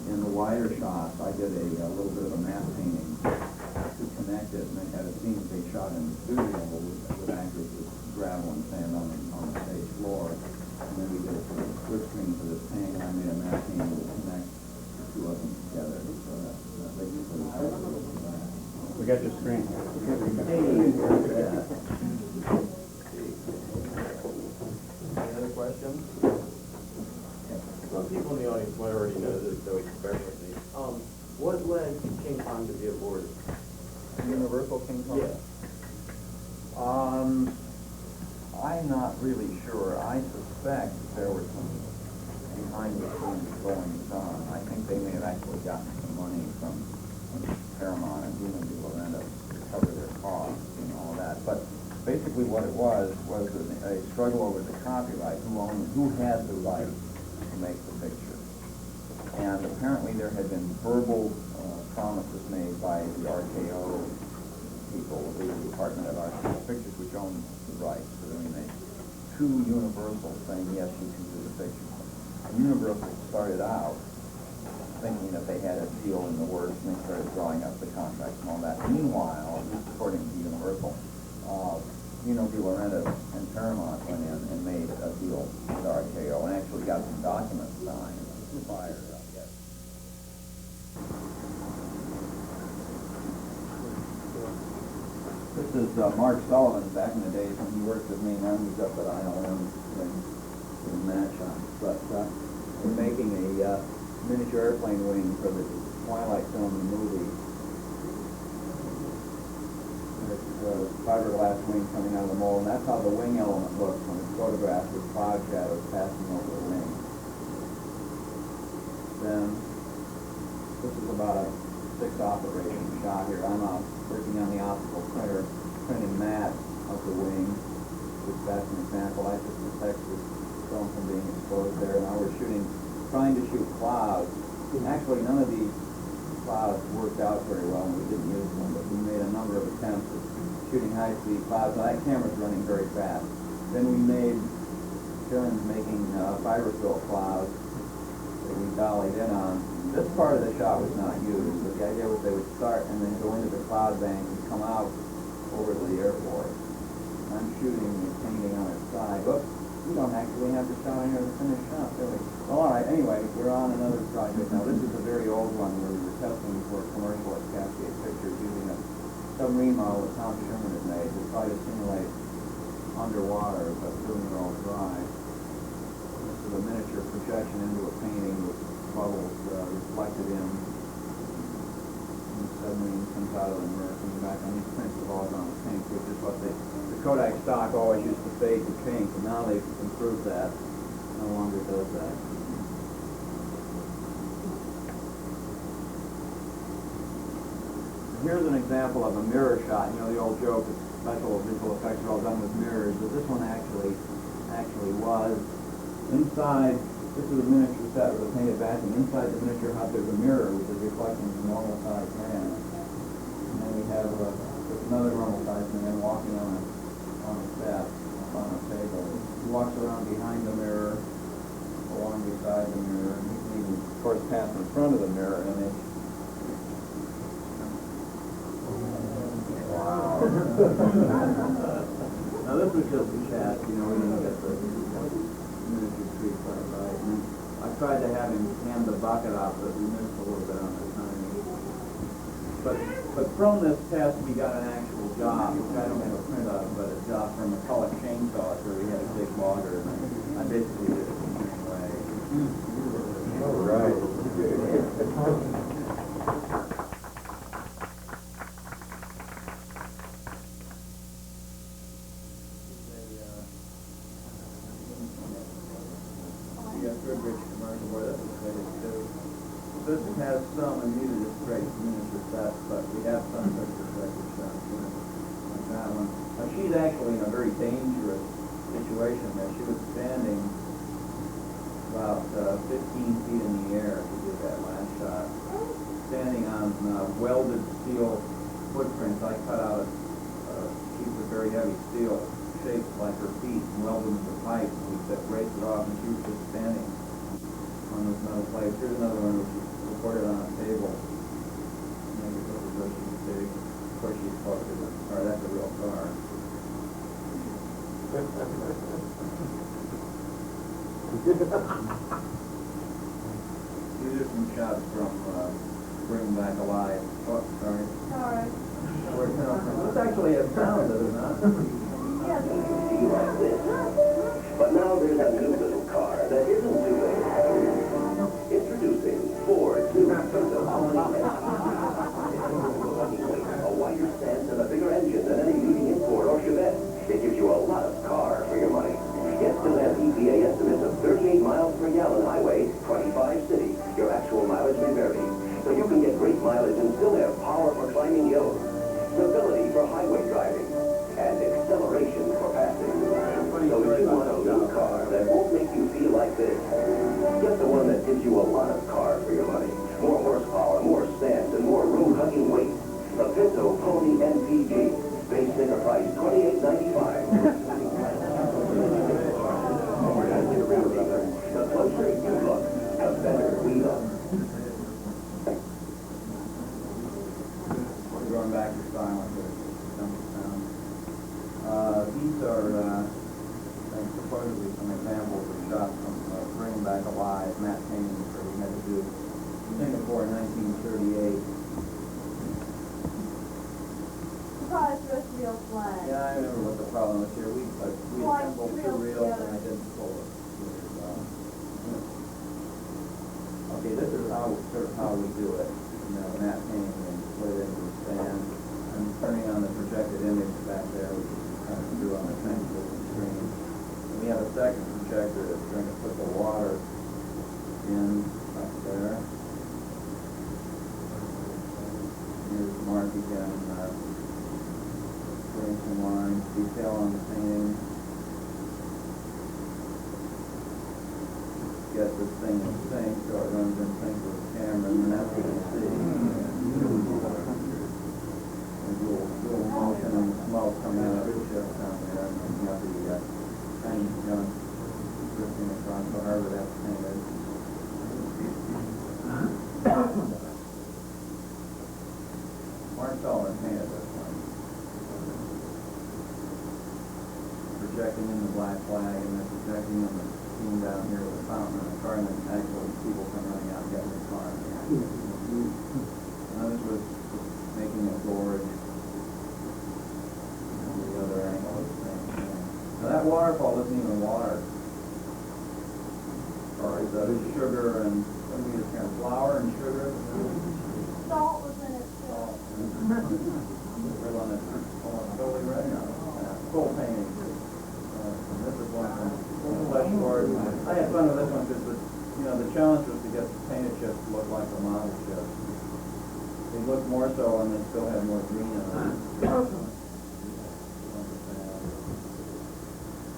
in the wider shots, I did a little bit of a matte painting to connect it, and they had a scene that they shot in the studio with actors with gravel and sand on the got your screen. Any other questions? Some people in the audience might already know this, so it's bear with me. What led King Kong to be aborted? Universal King Kong? Yeah. I'm not really sure. I suspect that there were some behind-the-scenes goings on. I think they may have actually gotten some money from Paramount and Dino De Laurentiis to cover their costs and all that. But basically what it was a struggle over the copyright, who had the right to make the picture. And apparently there had been verbal promises made by the RKO people, the Department of Artificial Pictures, which owned the rights to the remake, to Universal saying, yes, you can do the picture. And Universal started out thinking that they had a deal in the works, and they started drawing up the contracts and all that. Meanwhile, at least according to Universal, Dino De Laurentiis and Paramount went in and made a deal with RKO and actually got some documents signed. Fired, I guess. This is Mark Sullivan back in the days when he worked with me, and I was up at ILM in Matchon. But we're making a miniature airplane wing for the Twilight film movie. There's fiberglass wing coming out of the mold, and that's how the wing element looks when it's photographed with cloud shadows passing over the wing. Then, this is about a 6 operating shot here. I'm working on the optical printer, printing matte of the wing. That's an example. I just detected film from being exposed there. Now we're trying to shoot clouds. Actually, none of these clouds worked out very well, and we didn't use them, but we made a number of attempts at shooting high-speed clouds. Now that camera's running very fast. Then we made films making fiberfill clouds that we dollied in on. This part of the shot was not used, but the idea was they would start and then go into the cloud bank and come out over to the airport. I'm shooting the painting on its side. Whoops, we don't actually have the shot in here, the finished shot, do we? Well, all right, anyway, we're on another project now. This is a very old one where we were testing for commercial at Cascade Pictures using a submarine model that Tom Sherman had made to try to simulate underwater, but doing it all dry. This is a miniature projection into a painting with bubbles reflected in. And the submarine comes out of the mirror, comes back on these prints have all gone pink, which is what the Kodak stock always used to fade to pink, and now they've improved that. No longer does that. Here's an example of a mirror shot. You know the old joke that special visual effects are all done with mirrors, but this one actually was. Inside, this is a miniature set with a painted backing. Inside the miniature hut there's a mirror which is reflecting the normal sized man. And then we have another normal sized man walking on a set, on a table. He walks around behind the mirror, along beside the mirror, and he can even, of course, pass in front of the mirror image. Wow. Now this was just a chat, you know, we didn't get the miniature tree quite right. And I tried to have him hand the bucket off, but we missed a little bit on the timing. But from this test we got an actual job, which I don't have a print of, but a job from a McCulloch chainsaw where we had a big logger, and I basically did it the same way. All right. This has some, and these are just straight miniature sets, but we have some picture record shots like that one. Now she's actually in a very dangerous situation there. She was standing about 15 feet in the air to do that last shot. Standing on welded steel footprints. I cut out a piece of very heavy steel shaped like her feet and welded into the pipe. We raised it off, and she was just standing on this metal plate. Here's another one which is recorded on a table. Maybe this is where she's big. Of course she's closer to the car. That's a real car. These are some shots from Bring Back Alive. Oh, sorry. Sorry. This actually has sound, does it not? But now there's a new little car that isn't too late. Introducing Ford's new Pinto Pony. A wider stance and a bigger engine than any leading import or Chevette. It gives you a lot of car for your money. It still has EPA estimates of 38 miles per gallon highway, 25 city. Your actual mileage may vary. So you can get great mileage and still have power for climbing hills, stability for highway driving, and acceleration for passing. So if you want a new car that won't make you feel like this, get the one that gives you a lot of car for your money. More horsepower, more stance, and more road-hugging weight. The Pinto Pony NPG. Base sticker price $28.95. The closer you look, the better we look. We're going back to silent here. These are supposedly some examples of shots from Bring Back Alive, Matt Payne's, where he had to do Singapore in 1938. Surprise, it's real flag. Yeah, I remember what the problem was here. We assembled two reels and I didn't pull it. Okay, this is how we do it. You know, Matt Payne and put it into the stand. I'm turning on the projected image back there, which is kind of do on the translucent screen. And we have a second projector that's going to put the water in up there. Here's Mark again, putting some lines, detail on the painting. Get this thing in sync so it runs in sync with the camera, and that's what you see. Little motion and the smoke coming out of the ship down there, and you have the tiny junk drifting across the harbor. That's painted. Mark Sullivan painted this one. Projecting in the black flag, and then projecting on the scene down here with the fountain and the car, and then actually people come running out and getting the car. And this was making a gorge. The other angle is the same thing. Now that waterfall isn't even water. Or is that sugar and what do we use here? Flour and sugar? Salt was in it too. We're on it totally right now. Full painting. This is one from the flesh board. I had fun with this one because the challenge was to get the painted chips to look like the model chips. They looked more so and they still had more green in them.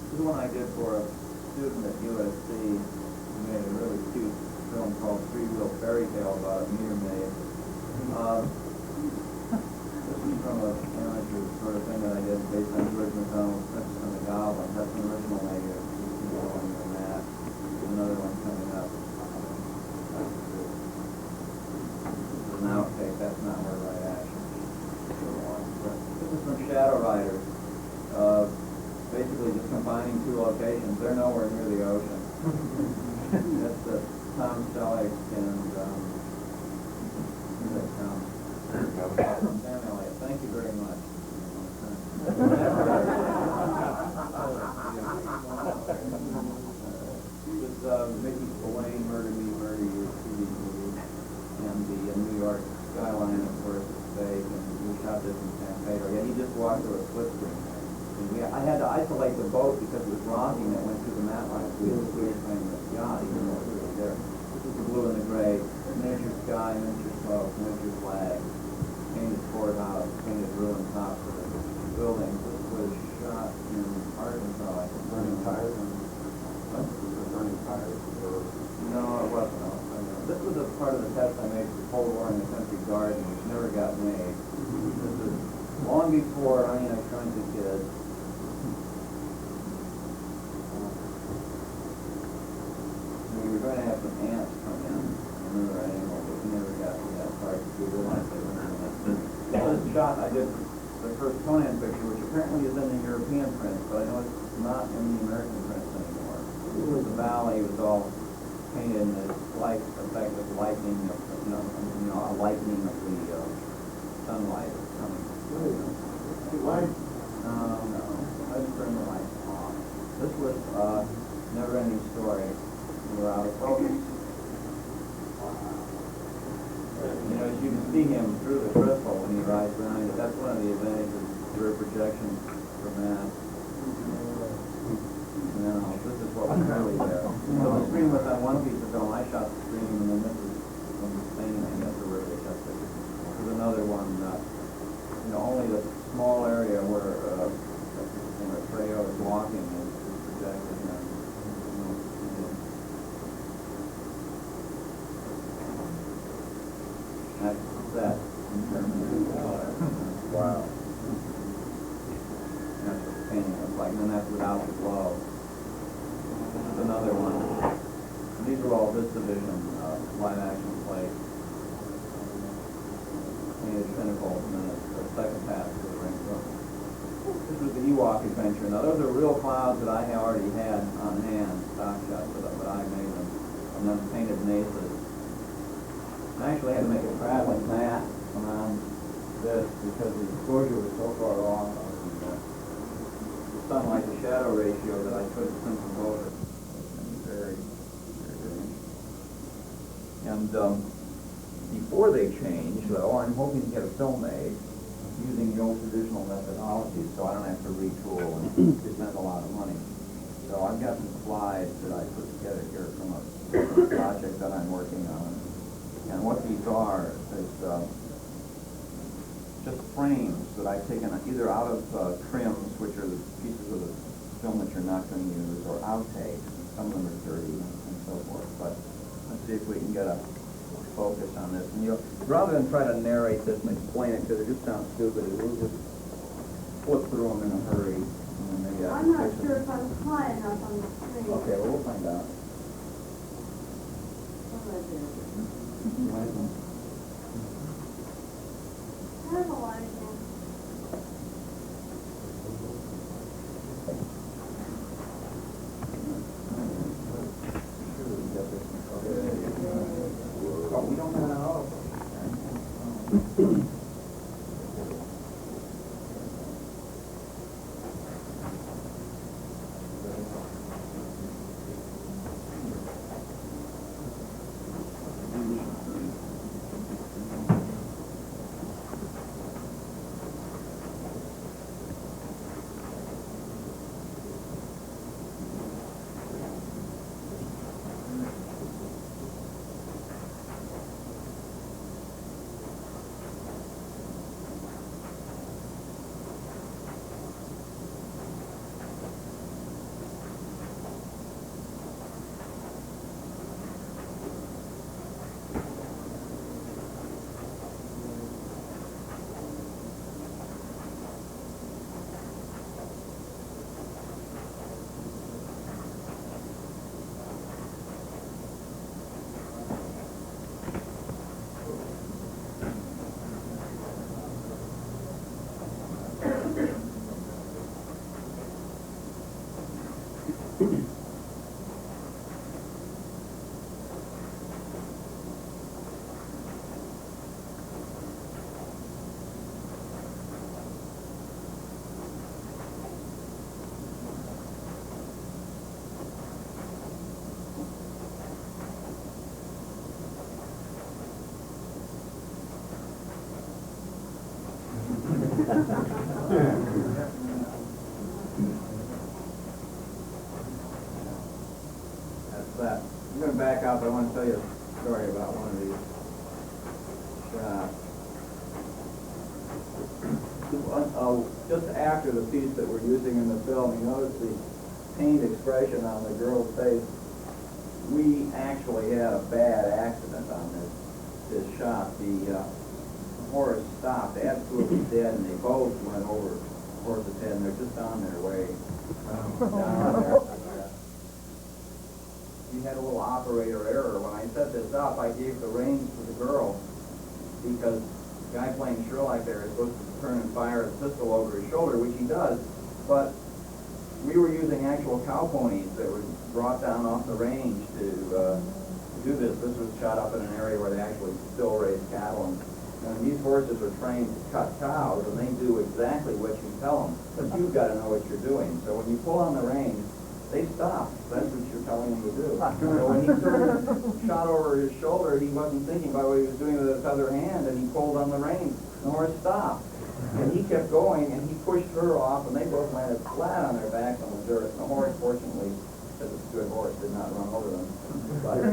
This is one I did for a student at USC who made a really cute film called Three Wheel Fairy Tale about a meter maid. This is from a amateur sort of thing that I did based on George McDonald's Princess and the Goblin. That's an original negative. You can go on that. There's another one coming up. This is an outtake. That's not where right action This is from Shadow Riders. Basically just combining two locations. They're nowhere near the ocean. That's Tom Selleck and Sam Elliott. Thank you very much. This Mickey Spillane, Murder Me, Murder You, TV movie, and the New York skyline, of course, is fake, and we shot this in San Pedro. Yeah, he just walked through a split screen. I had to isolate the boat because it was rocking that went through the mat lines. We had to frame the yacht even though it was really there. This is the blue and the gray, miniature sky, miniature smoke, miniature flag, painted courthouse, painted ruin tops of the buildings. This was shot in Arkansas, I think. Burning tires? Burning tires? No, it wasn't. This was a part of the test I made for Cold War in the Country Garden, which never got made. This is long before I Shrunk the Kid. We were going to have some ants come in, another animal, but we never got to that part because we realized they weren't in it. This was a shot I did the first Conan picture, which apparently is in the European print, but I know it's not in the American prints anymore. The valley was all painted in this light effect of lightning, a lightning of the sunlight coming No, let's turn the lights off. This was, never-ending story. We were out of focus. You know, as you can see him through the crystal when he rides behind it. That's one of the advantages of rear projection from that. No, this is what was really there. So the screen was on one piece of film. I shot the screen, and then this is from the same thing. That's a really tough picture. There's another one, you know, only the small area where, Freyo is walking is projected. That's that. Wow. That's what the painting looks like, and then that's without the glow. This is another one. These are all this division live action plays. Painted pinnacles, and then the second pass to the ring. This was the Ewok adventure. Now those are real clouds that I had already had on hand, stock shots, but I made them, and then painted mesas. I actually had to make a traveling mat around this because the exposure was so far off on the sunlight to shadow ratio that I couldn't simple over. Very, very, very interesting. And before they change, though, I'm hoping to get a film made using the old traditional methodology, so I don't have to retool and spend a lot of money. So I've got some slides that I put together here from a project that I'm working on. And what these are is just frames that I've taken either out of trims, which are the pieces of the film that you're not going to use, or outtakes. Some of them are dirty and so forth. But let's see if we can get a focus on this. And rather than try to narrate this and explain it, because it just sounds stupid, we'll just flip through them in a hurry. And then maybe I'm not sure if I'm high enough on the screen. Okay, well, we'll find out. There's a lot of things. Oh, we don't have an auto. That's that. I'm going to back up. I want to tell you a story about one of these shots. Just after the piece that we're using in the film, you notice the pained expression on the girl's face. We actually had a bad accident on this shot. The horse stopped absolutely dead, and they both went over the horse's head, and they're just on their way down there. We had a little operator error. When I set this up, I gave the reins to the girl because the guy playing Sherlock there is supposed to turn and fire his pistol over his shoulder, which he does, but we were using actual cow ponies that were brought down off the range to do this. This was shot up in an area where they actually still raise cattle, and And these horses are trained to cut cows, and they do exactly what you tell them, but you've got to know what you're doing. So when you pull on the reins, they stop. That's what you're telling them to do. So when he turned his shot over his shoulder, he wasn't thinking about what he was doing with his other hand, and he pulled on the reins. The horse stopped. And he kept going, and he pushed her off, and they both landed flat on their backs on the dirt. And the horse, fortunately, because it's a good horse, did not run over them. But,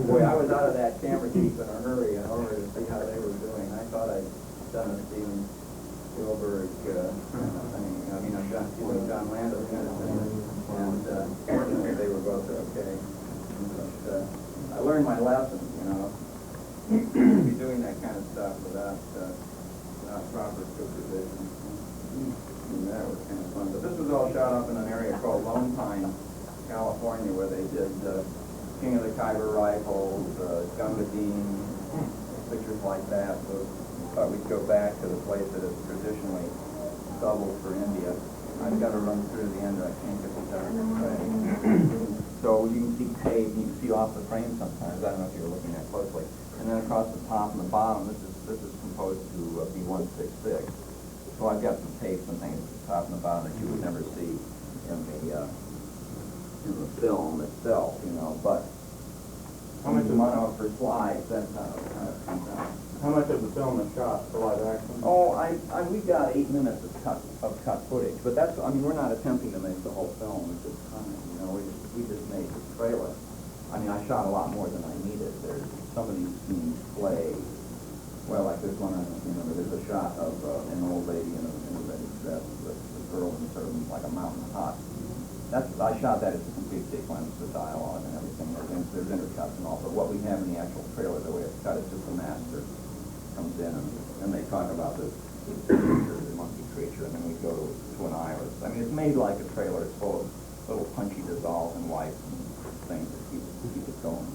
boy, I was out of that camera keep in a hurry in order to see how they were doing. I thought I'd done a Steven Spielberg kind of thing. I mean, John Landis kind of thing. And fortunately, they were both okay. But, I learned my lesson, you know. To be doing that kind of stuff without proper supervision. And that was kind of fun. But this was all shot up in an area called Lone Pine, California, where they did King of the Khyber Rifles, Gunga Din, pictures like that. So we thought we'd go back to the place that is traditionally doubled for India. I've got to run through the end. I can't get the darn frame. So you can see tape, you can see off the frame sometimes. I don't know if you're looking at closely. And then across the top and the bottom, this is composed to be 166. So I've got some tapes and things at the top and the bottom that you would never see in the film itself, you know. But how much of mono for slides? That's how it comes out. How much of the film is shot for live action? Oh, we got 8 minutes of cut footage, but that's, I mean, we're not attempting to make the whole film at this time, you know, we just made the trailer. I mean, I shot a lot more than I needed. There's some of these scenes play, well, like this one, you know, there's a shot of an old lady in a red dress with a girl in sort of like a mountain hut. I shot that as a complete sequence, the dialogue and everything. There's intercuts and all, but what we have in the actual trailer, the way it's cut, is just the master comes in and they talk about this creature, the monkey creature, and then we go to an iris. I mean, it's made like a trailer. It's full of little punchy dissolves and wipes and things to keep it going.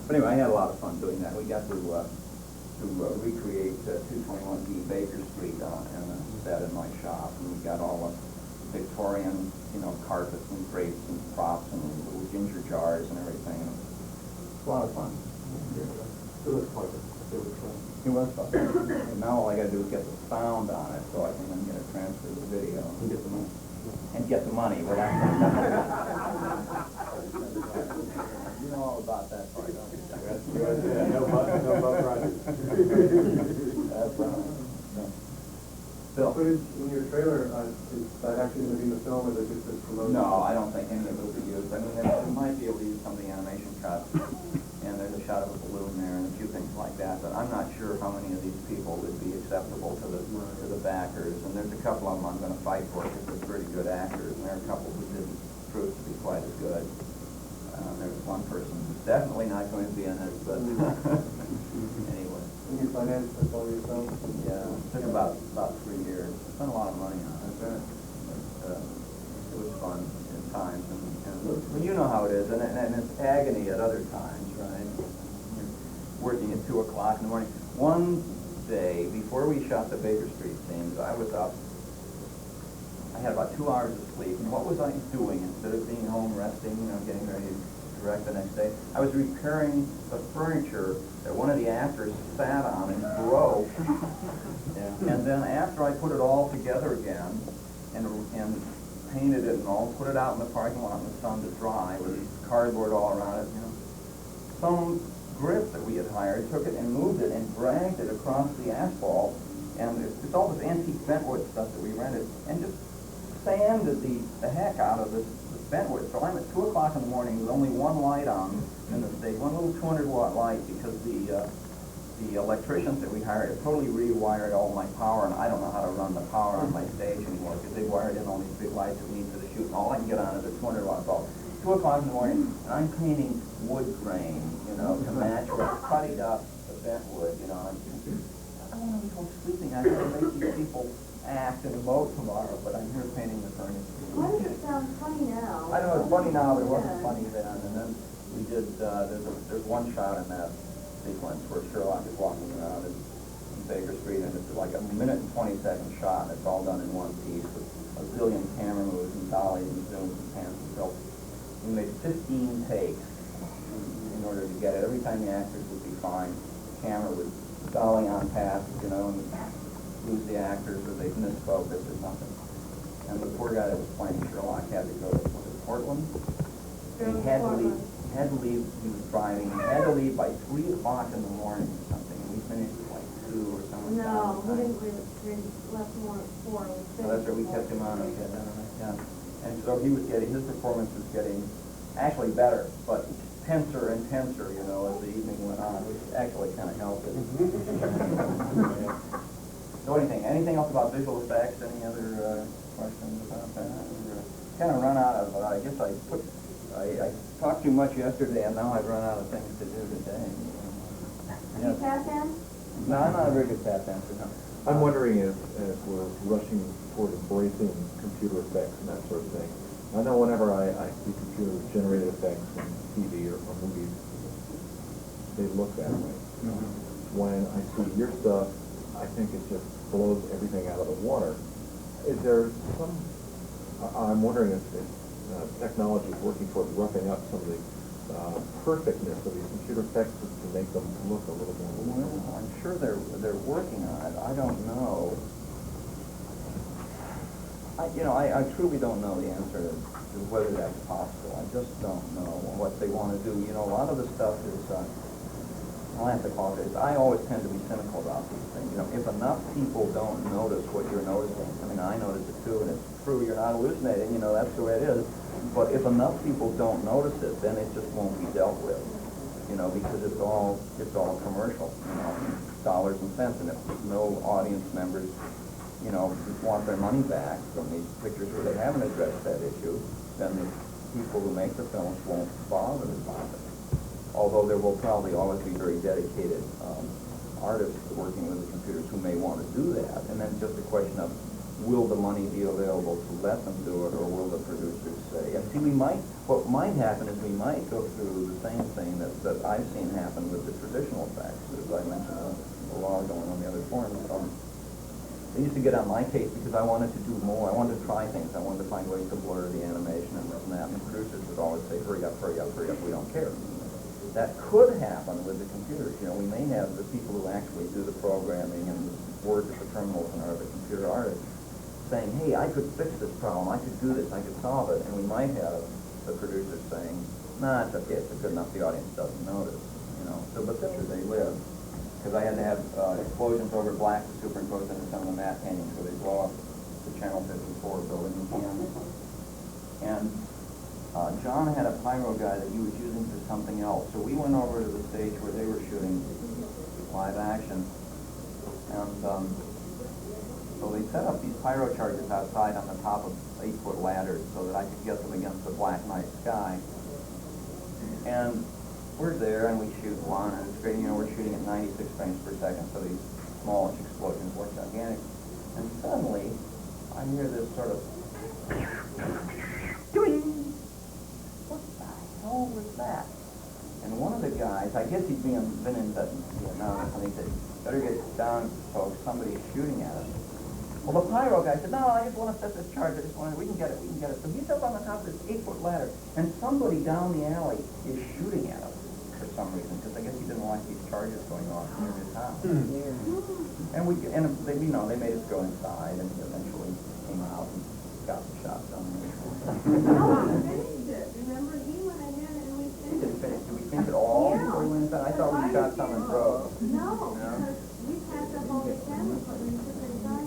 But anyway, I had a lot of fun doing that. We got to recreate 221B Baker Street in the set in my shop, and we got all the Victorian, you know, carpets and drapes and props and little ginger jars and everything. It's a lot of fun. It looks like it was fun. It was fun. And now all I gotta do is get the sound on it so I can then get it transferred to the video and get the money. And get the money without You know all about that part, don't you? Yeah, no butt project. That's right. Bill? Footage in your trailer, is that actually going to be in the film, or is it just a promotion? No, I don't think any of it will be used. I mean, we might be able to use some of the animation cuts, and there's a shot of a balloon there and a few things like that, but I'm not sure how many of these people would be acceptable to the backers, and there's a couple of them I'm going to fight for because they're pretty good actors, and there are a couple who didn't prove to be quite as good. There was one person who's definitely not going to be in it, but anyway. And you financed this all yourself? Yeah, it took about 3 years. Spent a lot of money on it. But, it was fun at times, and well, you know how it is, and it's agony at other times, right? You're working at 2 o'clock in the morning. One day, before we shot the Baker Street scenes, I was up. I had about 2 hours of sleep, and what was I doing instead of being home resting, you know, getting ready to direct the next day? I was repairing the furniture that one of the actors sat on and broke. Yeah. And then after I put it all together again and painted it and all, put it out in the parking lot in the sun to dry with cardboard all around it, you know, some grip that we had hired took it and moved it and dragged it across the asphalt, and it's all this antique bentwood stuff that we rented, and just sanded the heck out of this bentwood. So I'm at 2 o'clock in the morning with only one light on in the stage, one little 200-watt light, because the electricians that we hired had totally rewired all my power, and I don't know how to run the power on my stage anymore because they wired in all these big lights that we need for the shoot, and all I can get on is a 200-watt bulb. 2 o'clock in the morning, and I'm painting wood grain, you know, to match what's cutting up the bentwood, you know. I don't want to be home sleeping. I have to make these people act and emote tomorrow, but I'm here painting the furniture. Why does it sound funny now? I know it's funny now, but it wasn't funny then. And then we did, there's one shot in that sequence where Sherlock is walking around in Baker Street, and it's like a 1-20-second shot, and it's all done in one piece with a zillion camera moves and dollies and zooms and pans and tilts. We made 15 takes in order to get it. Every time the actors would be fine, the camera would dolly on task, you know, and lose the actors or they miss focus or something. And the poor guy that was playing Sherlock had to go to, was it Portland? And he had to leave, he was driving, he had to leave by 3 o'clock in the morning or something, and we finished at like 2 or something. No, we didn't leave at 3, left more at 4. So that's where we kept him on, okay, yeah. And so he was getting, his performance was getting actually better, but tenser and tenser, you know, as the evening went on, which actually kind of helped it. So anything else about visual effects? Any other questions about that? Kind of run out of, I guess I talked too much yesterday, and now I've run out of things to do today. You tap dance? No, I'm not a very good tap dancer, no. I'm wondering if we're rushing toward embracing computer effects and that sort of thing. I know whenever I see computer-generated effects in TV or movies, they look that way. When I see your stuff, I think it just blows everything out of the water. Is there some... I'm wondering if technology is working toward roughing up some of the perfectness of these computer effects to make them look a little more... Well, I'm sure they're working on it. I don't know. I truly don't know the answer to whether that's possible. I just don't know what they want to do. You know, a lot of the stuff is, I'll have to call it, I always tend to be cynical about these things. You know, if enough people don't notice what you're noticing, I mean, I notice it too, and it's true, you're not hallucinating, you know, that's the way it is. But if enough people don't notice it, then it just won't be dealt with, you know, because it's all commercial, you know, dollars and cents, and if no audience members, you know, want their money back from these pictures where they haven't addressed that issue, then the people who make the films won't bother about it. Although there will probably always be very dedicated artists working with the computers who may want to do that, and then just a question of, will the money be available to let them do it, or will the producers say? And see, what might happen is we might go through the same thing that I've seen happen with the traditional effects, as I mentioned a while ago on the other forums. They used to get on my case because I wanted to do more. I wanted to try things. I wanted to find ways to blur the animation and this and that. And the producers would always say, hurry up, hurry up, hurry up, we don't care. That could happen with the computers. You know, we may have the people who actually do the programming and work at the terminals and are the computer artists saying, hey, I could fix this problem, I could do this, I could solve it. And we might have the producers saying, nah, it's okay, it's good enough, the audience doesn't notice. You know, so but that's where they live. Because I had to have explosions over black superimposed into some of the matte paintings where they blow up the Channel 54 building in Kansas. And John had a pyro guy that he was using for something else. So we went over to the stage where they were shooting live action. And so they set up these pyro charges outside on the top of 8-foot ladders so that I could get them against the black night sky. And we're there and we shoot one, and it's great, you know, we're shooting at 96 frames per second, so these smallish explosions look gigantic. And suddenly, I hear this sort of doing. What the hell was that? And one of the guys, I guess he'd been in Vietnam, and he said, better get down, folks, somebody's shooting at us. Well, the pyro guy said, no, I just want to set this charge, we can get it. So he's up on the top of this 8-foot ladder, and somebody down the alley is shooting at us for some reason, because I guess he didn't like these charges going off near his house. And they made us go inside, and he eventually came out and got the shot done. No, we finished it. Remember, he went ahead and we We finished didn't finish. Did we finish it all before we went inside? I thought we shot some in row. No, because we packed up all the camera equipment and took it inside.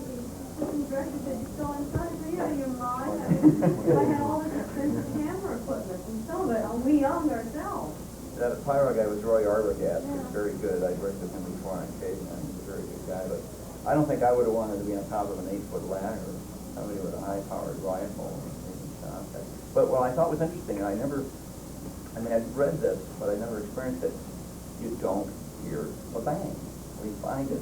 The director said, you go inside, are you out of your mind? I had all this expensive camera equipment and some of it, we owned ourselves. That pyro guy was Roy Arbogast. He was very good. I'd worked with him before on Caveman. He was a very good guy, but I don't think I would have wanted to be on top of an 8-foot ladder. Somebody with a high-powered rifle making shots. But what I thought was interesting, I'd read this, but I never experienced it. You don't hear a bang. We find it.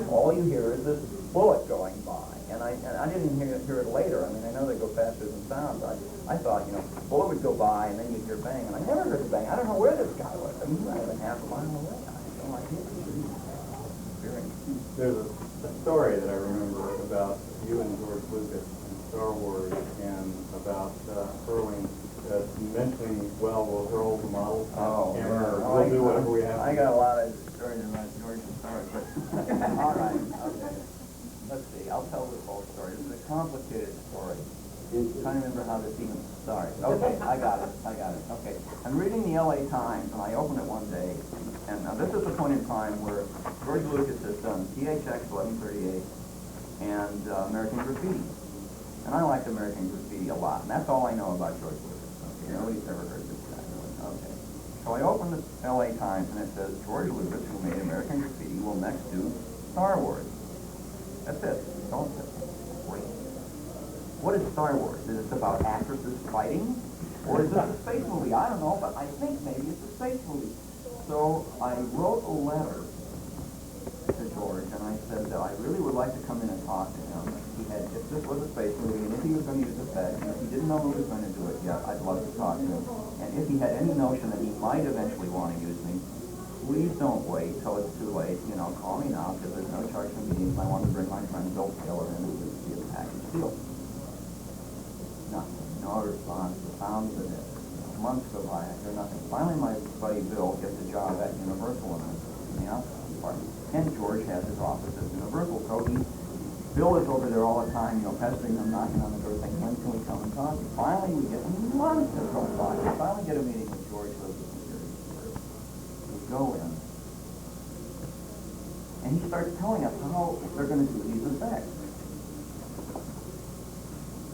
All you hear is this bullet going by. And I didn't even hear it later. I mean, I know they go faster than sound, but I thought, you know, bullet would go by and then you'd hear bang. And I never heard the bang. I don't know where this guy was. I mean, he might have been half a mile away. I had no idea. There's a story that I remember about you and George Lucas in Star Wars and about hurling, mentioning, well, we'll hurl the models on camera, or we'll do whatever we have to. I got a lot of stories about George's stories, but All right, okay. Let's see, I'll tell this whole story. This is a complicated story. I'm trying to remember how this even started. Okay, I got it. Okay. I'm reading the LA Times, and I opened it one day, and now this is the point in time where George Lucas has done THX 1138 and American Graffiti. And I liked American Graffiti a lot, and that's all I know about George Lucas. Okay, nobody's ever heard this guy, really. Okay. So I opened the LA Times, and it says, George Lucas, who made American Graffiti, will next do Star Wars. That's it. Don't say wait. What is Star Wars? Is it about actresses fighting? Or is this a space movie? I don't know, but I think maybe it's a space movie. So I wrote a letter to George, and I said that I really would like to come in and talk to him. If this was a space movie, and if he was going to use effects, and if he didn't know who was going to do it yet, I'd love to talk to him. And if he had any notion that he might eventually want to use me, please don't wait till it's too late. You know, call me now, because there's no charge for meetings. I want to bring my friend Bill Taylor in and see a package deal. Nothing. No response. The sounds of it. Months go by. I hear nothing. Finally, my buddy Bill gets a job at Universal in the outsourcing department. And George has his office at Universal. So Bill is over there all the time, you know, pestering him, knocking on the door, saying, when can we come and talk? Finally, we get months of going by. We finally get a meeting with George Lucas and Gary Kurtz. We go in, and he starts telling us how they're going to do these effects.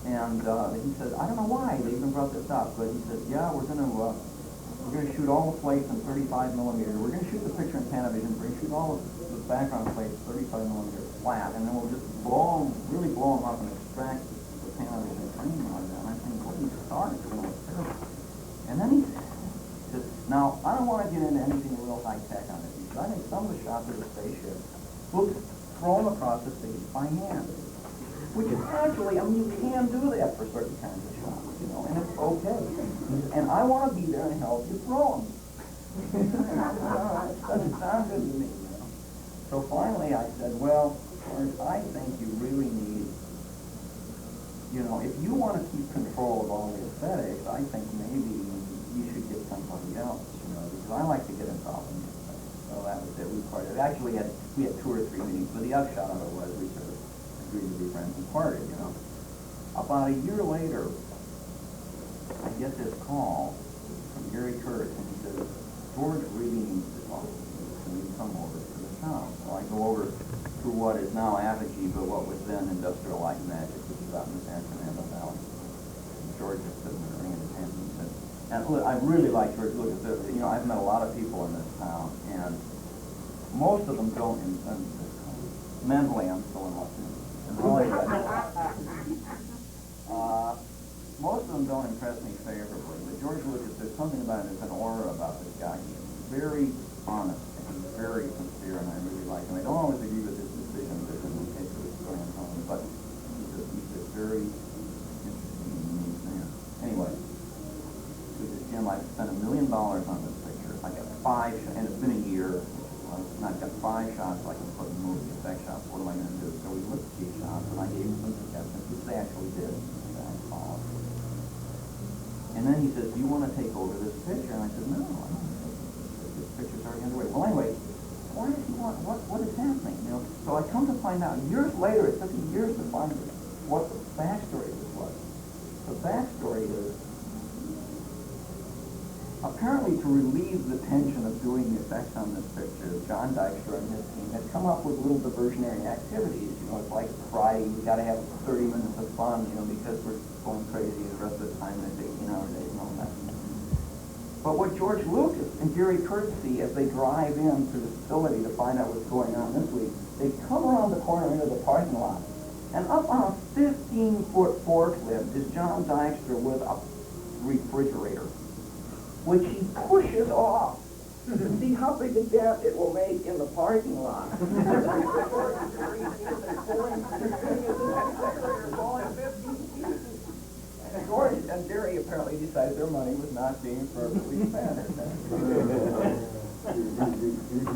And he says, I don't know why they even brought this up, but he says, yeah, we're going to shoot all the plates in 35 millimeter. We're going to shoot the picture in Panavision. We're going to shoot all of the background plates 35 millimeter flat, and then we'll just really blow them up and extract the Panavision frame out of them. And I think, what these stars are going to look terrible. And then he says, now, I don't want to get into anything real high tech on this, because I think some of the shots of the spaceship will throw them across the stage by hand. Which is actually, I mean, you can do that for certain kinds of shots, you know, and it's okay. And I want to be there and help you throw them. It doesn't sound good to me, you know. So finally I said, well, George, I think you really need, you know, if you want to keep control of all the aesthetics, I think maybe you should get somebody else, you know, because I like to get involved in the aesthetics. So that was it. We parted. Actually, we had 2 or 3 meetings, but the upshot of it was we sort of agreed to be friends and parted, you know. About a year later, I get this call from Gary Kurtz, and he says, George really needs to talk to you. Can you come over to the town? So I go over to what is now Apogee, but what was then Industrial Light and Magic, which is out in the San Fernando Valley. And George was sitting there ringing his hand, and he said, and look, I really like George Lucas. You know, I've met a lot of people in this town, and most of them don't, mentally I'm still in love with him. Most of them don't impress me favorably, but George Lucas, there's something about him, there's an aura about this guy. He's very honest, and he's very sincere, and I really like him. I don't always agree with his decisions, as in the case of his story on Tony, but he's a very interesting and unique man. Anyway, he says, Jim, I've spent $1 million on this picture. I got 5 shots, and it's been a year, and I've got 5 shots I can put in movie effect shots. What am I going to do? So we looked at these shots, and I gave him some suggestions, which they actually did. And then he says, do you want to take over this picture? And I said, no, I don't want to take over this picture. This picture's already underway. Well, anyway, why does he want, what is happening? You know, so I come to find out, years later, it took me years to find what the backstory of this was. The backstory is, apparently to relieve the tension of doing the effects on this picture, John Dykstra and his team had come up with little diversionary activities. You know, it's like Friday, we got to have 30 minutes of fun, you know, because we're going crazy the rest of the time, and it's 18-hour days and all that. But what George Lucas and Gary Kurtz see as they drive in to the facility to find out what's going on this week, they come around the corner into the parking lot, and up on a 15-foot forklift is John Dykstra with a refrigerator, which he pushes off to see how big a dent it will make in the parking lot. And George and Gary apparently decided their money was not being appropriately spent.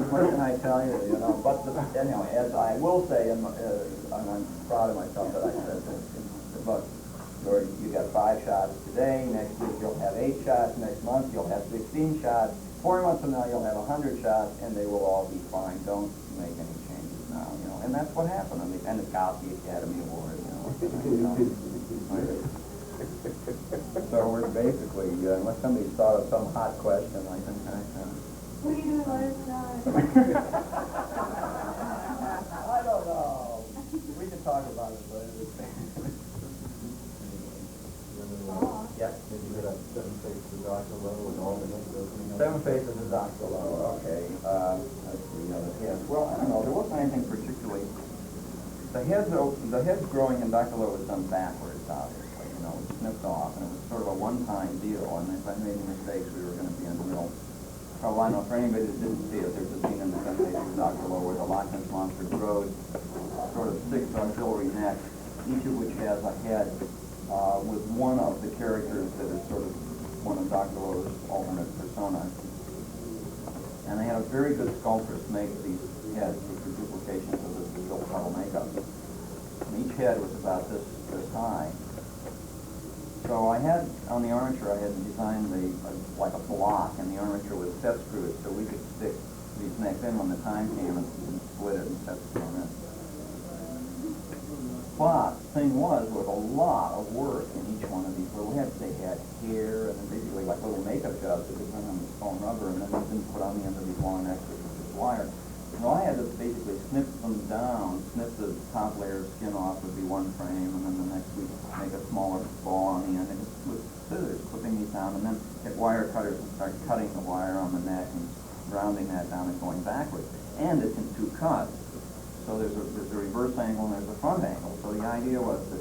What can I tell you? You know, but anyway, as I will say, and I'm proud of myself that I said this in the book. George, you got 5 shots today. Next week you'll have 8 shots. Next month you'll have 16 shots. 4 months from now you'll have 100 shots, and they will all be fine. Don't make any changes now. You know, and that's what happened, and it got the Academy Award, you know. So we're basically, unless somebody's thought of some hot question, I think I can. What are you doing last night? I don't know. We can talk about it later. Yes. Did you get a 7 faces of Dr. Lowe with all the names opening up? 7 faces of Dr. Lowe, okay. Let's see, the heads. Well, I don't know, there wasn't anything particularly. The heads growing in Dr. Lowe was done backwards, obviously, you know, it was snipped off, and it was sort of a one-time deal, and if I made any mistakes, we were going to be in real trouble. I know for anybody that didn't see it, there's a scene in the 7 faces of Dr. Lowe where the Loch Ness Monster grows sort of 6 auxiliary necks, each of which has a head with one of the characters that is sort of one of Dr. Lowe's alternate personas. And they had a very good sculptress make these heads, which were duplications of the Bill Tuttle makeup. And each head was about this high. So I had, on the armature, I had designed like a block, and the armature was set screwed so we could stick these necks in when the time came and split it and set them in. But the thing was, there was a lot of work in each one of these little heads. They had hair, and then basically like little makeup jobs that could run on the foam rubber, and then they didn't put on the end of these long necks, which was just wire. So I had to basically snip them down, snip the top layer of skin off would be one frame, and then the next week make a smaller ball on the end, and with scissors, clipping these down, and then get wire cutters and start cutting the wire on the neck and rounding that down and going backwards. And it's in 2 cuts. So there's a reverse angle and there's a front angle. So the idea was to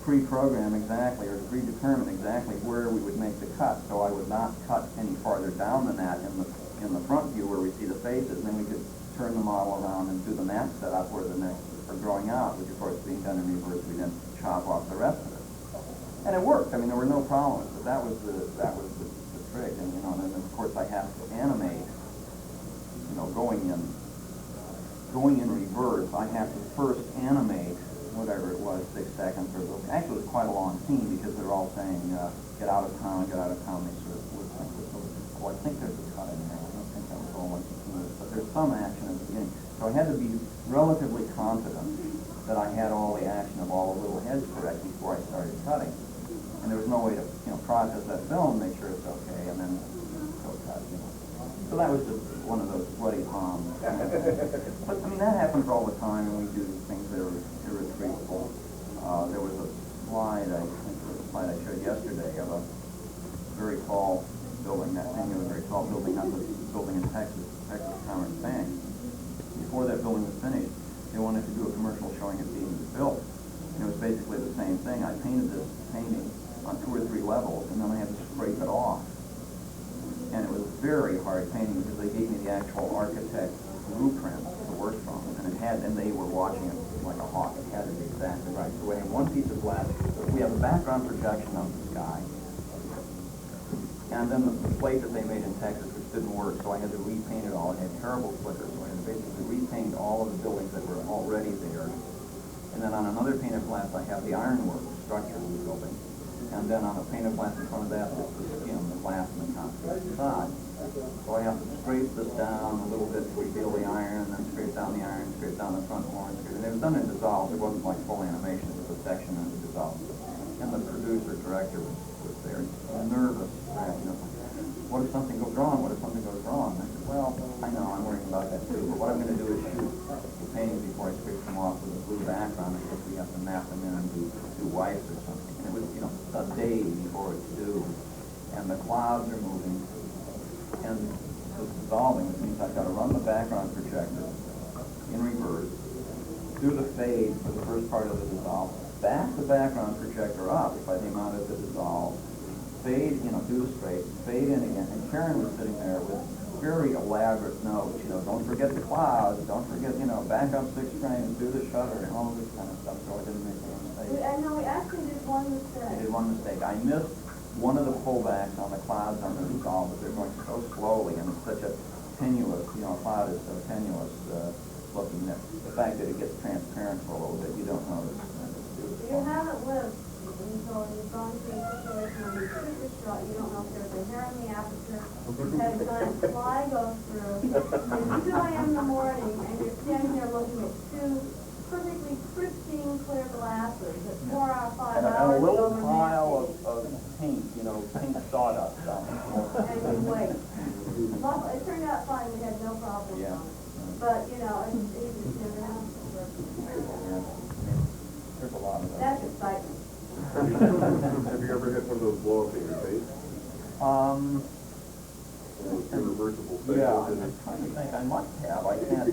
pre-program exactly or to predetermine exactly where we would make the cut. So I would not cut any farther down than that in the front view where we see the faces. Then we could turn the model around and do the map setup where the necks are growing out, which of course being done in reverse, we then chop off the rest of it. And it worked. I mean, there were no problems. But that was the trick. And you know, and then of course I have to animate. You know, going in reverse, I have to first animate whatever it was, 6 seconds or so. Actually, it was quite a long scene because they're all saying, get out of town, get out of town. They sort of would think, well, I think there's a cut in there. I don't think that was all but there's some action at the beginning. So I had to be relatively confident that I had all the action of all the little heads correct before I started cutting. And there was no way to, you know, process that film, make sure it's okay, and then go cut, you know. So that was just one of those bloody bombs. But, I mean, that happens all the time, and we do things that are irretrievable. There was a slide, I think it was a slide I showed yesterday, of a very tall building, that thing was a very tall building, not the building in Texas Commerce Bank. Before that building was finished, they wanted to do a commercial showing it being built. And it was basically the same thing. I painted this painting on 2 or 3 levels, and then I had to scrape it off. And it was very hard painting because they gave me the actual architect's blueprint to work from, and they were watching it like a hawk. It had to be exactly right. So we have one piece of glass. We have a background projection of the sky, and then the plate that they made in Texas, which didn't work, so I had to repaint it all. It had terrible flickers, so I had to basically repaint all of the buildings that were already there. And then on another pane of glass, I have the ironwork structure of the building. And then on a pane of glass in front of that is the skin, the glass and the concrete facade. So I have to scrape this down a little bit to reveal the iron, and then scrape down the iron, scrape down the front horn, and it was done in dissolves. It wasn't like full animation, it was a section and a dissolve. And the director was there, nervous, you know, what if something goes wrong? What if something goes wrong? I said, well, I know, I'm worrying about that too, but what I'm going to do is shoot the paintings before I scrape them off with a blue background, because we have to map them in and do whites or something. And it was, you know, a day before it's due, and the clouds are moving, and it's dissolving, which means I've got to run the background projector in reverse, do the fade for the first part of the dissolve, back the background projector up by the amount of the dissolve, fade, you know, do the straight, fade in again, and Karen was sitting there with very elaborate notes, you know, don't forget the clouds, don't forget, you know, back up 6 frames, do the shutter, and all this kind of stuff, so I didn't make any mistakes. I know, we actually did one mistake. I did one mistake. I missed one of the pullbacks on the clouds on the dissolve, but they're going so slowly, and it's such a tenuous, you know, a cloud is so tenuous looking that the fact that it gets transparent for a little bit, you don't notice. You haven't lived until you've gone through a situation where you shoot the shot, you don't know if there's a hair in the aperture, had a giant fly go through. It's 2 a.m. in the morning, and you're standing there looking at 2 perfectly pristine clear glasses at 4 or 5 And hours a little over pile of paint, you know, paint sawdust down the floor. and you wait. Luckily, it turned out fine, we had no problem. Yeah. But, you know, it's easy to do now. There's a lot of that. That's exciting. Have you ever had one of those blow up in your face? Those irreversible things? Yeah, I'm trying to think, I must have, I can't,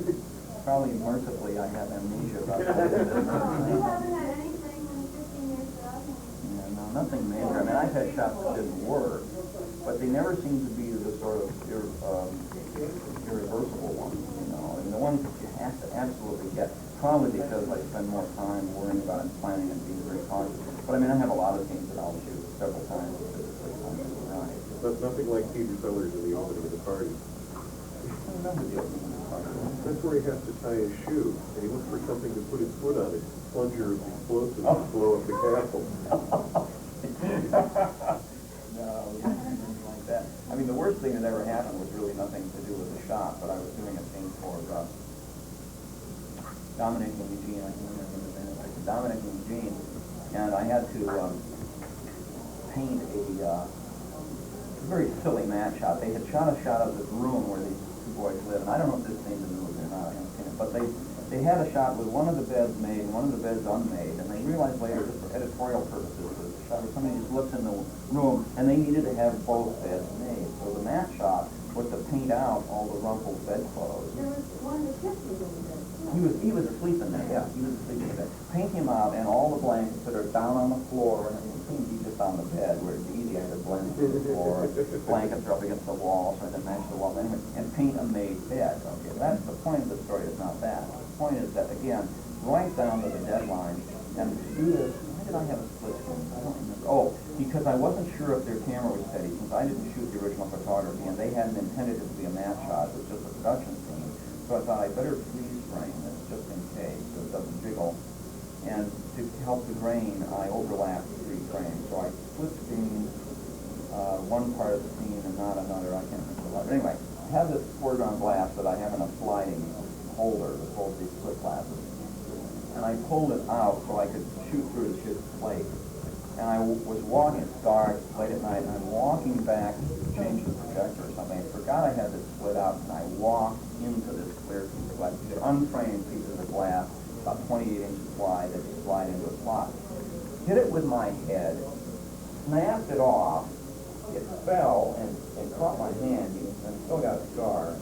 probably mercifully, I have amnesia about that. You haven't had anything in 15 years ago? Yeah, no, nothing major, I mean, I've had shots that didn't work, but they never seem to be the sort of irreversible ones, you know, and the ones that you have to absolutely get, probably because I spend more time worrying about it, planning and being very cautious. But I mean, I have a lot of things that I'll shoot several times physically on the ride. But nothing like Peter Sellers in the opening of the party. I remember the opening of the party. That's where he has to tie his shoe, and he looks for something to put his foot on. His plunger of explosives to blow up the castle. No, nothing like that. I mean, the worst thing that ever happened was really nothing to do with the shot, but I was doing a scene for Dominic and Eugene, I can remember the name, Dominic and Eugene, and I had to paint a very silly mat shot. They had shot a shot of this room where these 2 boys live, and I don't know if this name's in the movie or not, I haven't seen it, but they had a shot with one of the beds made and one of the beds unmade, and they realized later, just for editorial purposes, that the shot where somebody just looks in the room, and they needed to have both beds made. So the mat shot was to paint out all the rumpled bedclothes. There was one of the kids was in the bed. He was asleep in there, yeah, he was asleep in the bed. Paint him out, and all the blankets that are down on the floor, and it seems to be just on the bed, where it's easy, I could blend to the floor, blankets are up against the wall, so I can match the wall, anyway, and paint a made bed, okay, that's the point of the story, is not that. The point is that, again, right down to the deadline, and to do this, why did I have a split screen? I don't remember. Oh, because I wasn't sure if their camera was steady, since I didn't shoot the original photography, and they hadn't intended it to be a matte shot, it was just a production scene, so I thought I'd better freeze frame this, just in case, so it doesn't jiggle. And to help the grain, I overlapped 3 frames. So I split screen one part of the scene and not another. I can't remember what. But anyway, I have this foreground glass that I have in a sliding holder that holds these split glasses. And I pulled it out so I could shoot through the ship's plate. And I was walking, it's dark, late at night, and I'm walking back to change the projector or something. I forgot I had this split out, and I walked into this clear piece of glass. These are unframed pieces of glass, about 28 inches wide, that you slide into a slot. Hit it with my head, snapped it off, it fell and caught my hand, and still got a scar.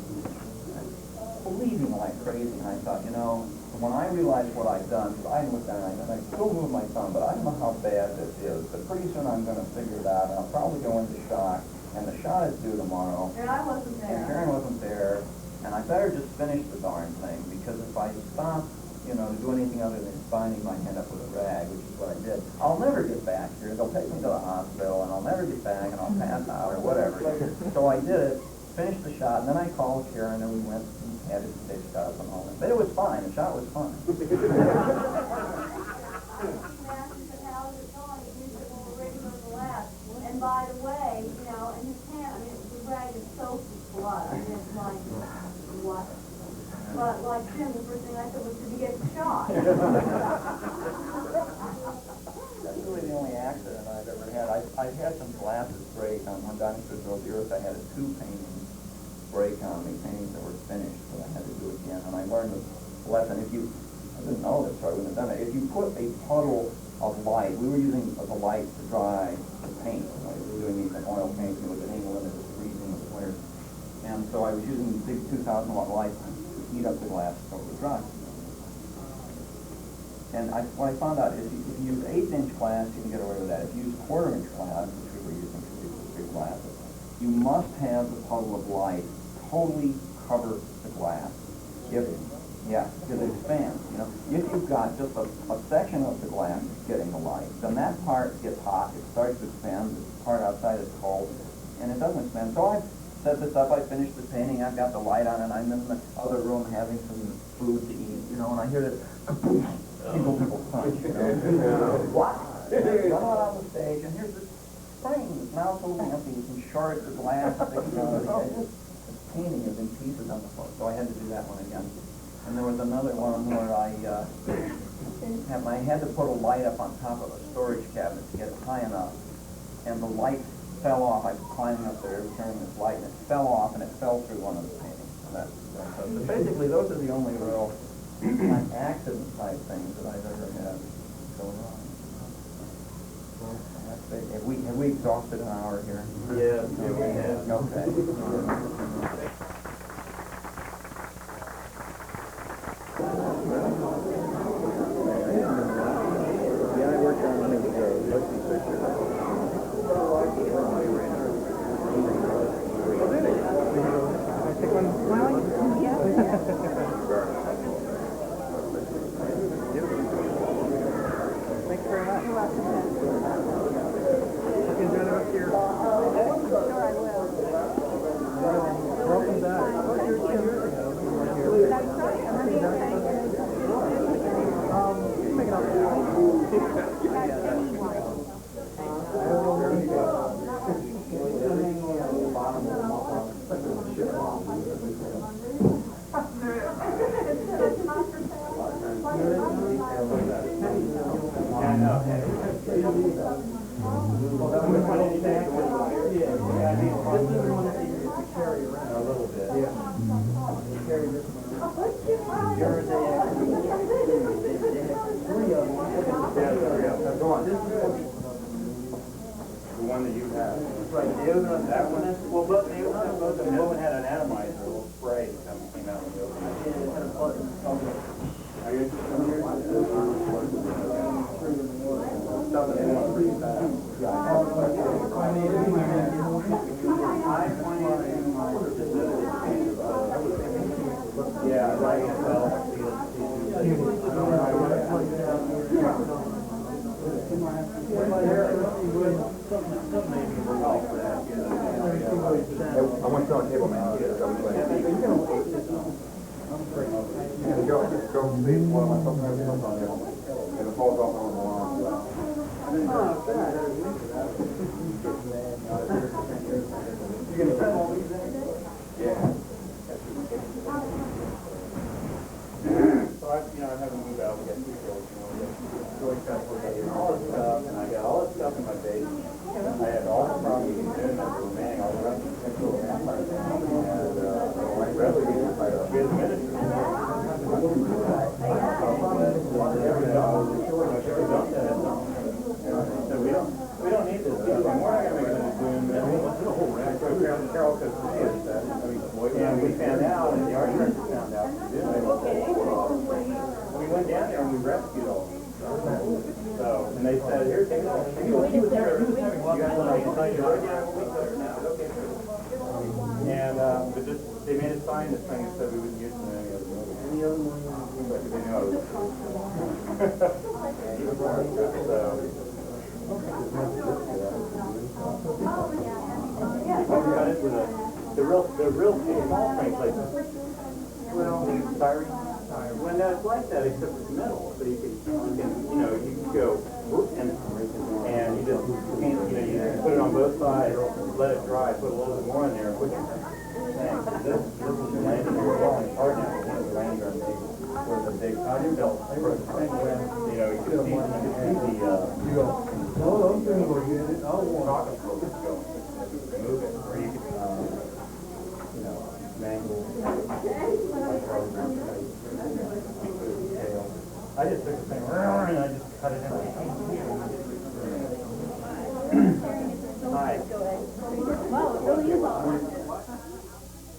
Bleeding like crazy, and I thought, you know, when I realized what I'd done, because I looked down and I still move my thumb, but I don't know how bad this is, but pretty soon I'm going to figure it out, and I'll probably go into shock, and the shot is due tomorrow. And I wasn't there. And Karen wasn't there, and I better just finish the darn thing, because if I stop, you know, to do anything other than binding my hand up with a rag, which is what I did, I'll never get back here. They'll take me to the hospital, and I'll never get back, and I'll pass out or whatever. So I did it, finished the shot, and then I called Karen, and we went and had it stitched up and all that. But it was fine. The shot was fine. And by the way, you know, and his hand, I mean, the rag is soaked with blood. I mean, it's like, what? But like Tim, the first thing I said was, did you get shot? That's really the only accident I've ever had. I've had some glasses break on one Dinosaurs Road the Earth. I had 2 paintings break on me, paintings that were finished, so I had to do it again. And I learned the lesson. I didn't know this, so I wouldn't have done it. If you put a puddle of light, we were using the light to dry the paint. I was doing these oil paints, and it was in England, it was freezing with winter. And so I was using big 2,000 watt lights to heat up the glass so it would dry. And what I found out is if you use 1/8-inch glass, you can get away with that. If you use 1/4-inch glass, which we were using for these big glasses, you must have the puddle of light totally cover the glass. Because it expands. You know, if you've got just a section of the glass getting the light, then that part gets hot, it starts to expand, the part outside is cold, and it doesn't expand. So I set this up, I finished the painting, I've got the light on, and I'm in the other room having some food to eat, you know, and I hear this people punch, you know. What? And I run out on the stage, and here's this spring, his mouth's opening up, he's in shards of glass sticking out of the edges. The painting is in pieces on the floor, so I had to do that one again. And there was another one where I had to put a light up on top of a storage cabinet to get it high enough, and the light fell off. I was climbing up there, turning this light, and it fell off, and it fell through one of the paintings. So basically, those are the only real accident-type things that I've ever had go wrong. Have we exhausted an hour here? Yeah, we have. Okay. Yeah, I worked on one of the listening pictures. Thanks very much. You're welcome. You can join us here. Sure I will. Welcome back. That's right. I'm gonna be okay. Make it up. The one that you have. Right, that one. Well, both of them had an atomizer, a little spray that came out when you opened it. Are you interested in yours? Stuff that they want pretty fast. Yeah, right. I want you on the table, man. Go see one of my customers on there, and it falls off on the line. You gonna set all these in? Yeah. So I haven't moved out, we got 2 girls, really tough for all this stuff, and I got all this stuff in my basement. I had all the problems in doing that were remaining, all the rest of the central empire. And, we had the minister. So we don't need this. We're not gonna make it into doom. Carol could see us that. And we found out, and the architect found out, we went down there and we rescued all of them. So, and they said, here, take it all. He was having and, but just, they made us sign this thing and said we wouldn't use it in any other movie. Any other movie? But they knew I was. The real small frame places. Well, styrene. Well, no, it's like that, except it's metal. So you can go whoop, and you just paint, you put it on both sides, let it dry, put a little bit more in there, put your thing. This is the landing gear, it's falling apart now. One of the landing gear was a big belt. They were the same way. You can see the rocket floats going. Move it, or you could, mangle. I just took the thing and I just cut it in.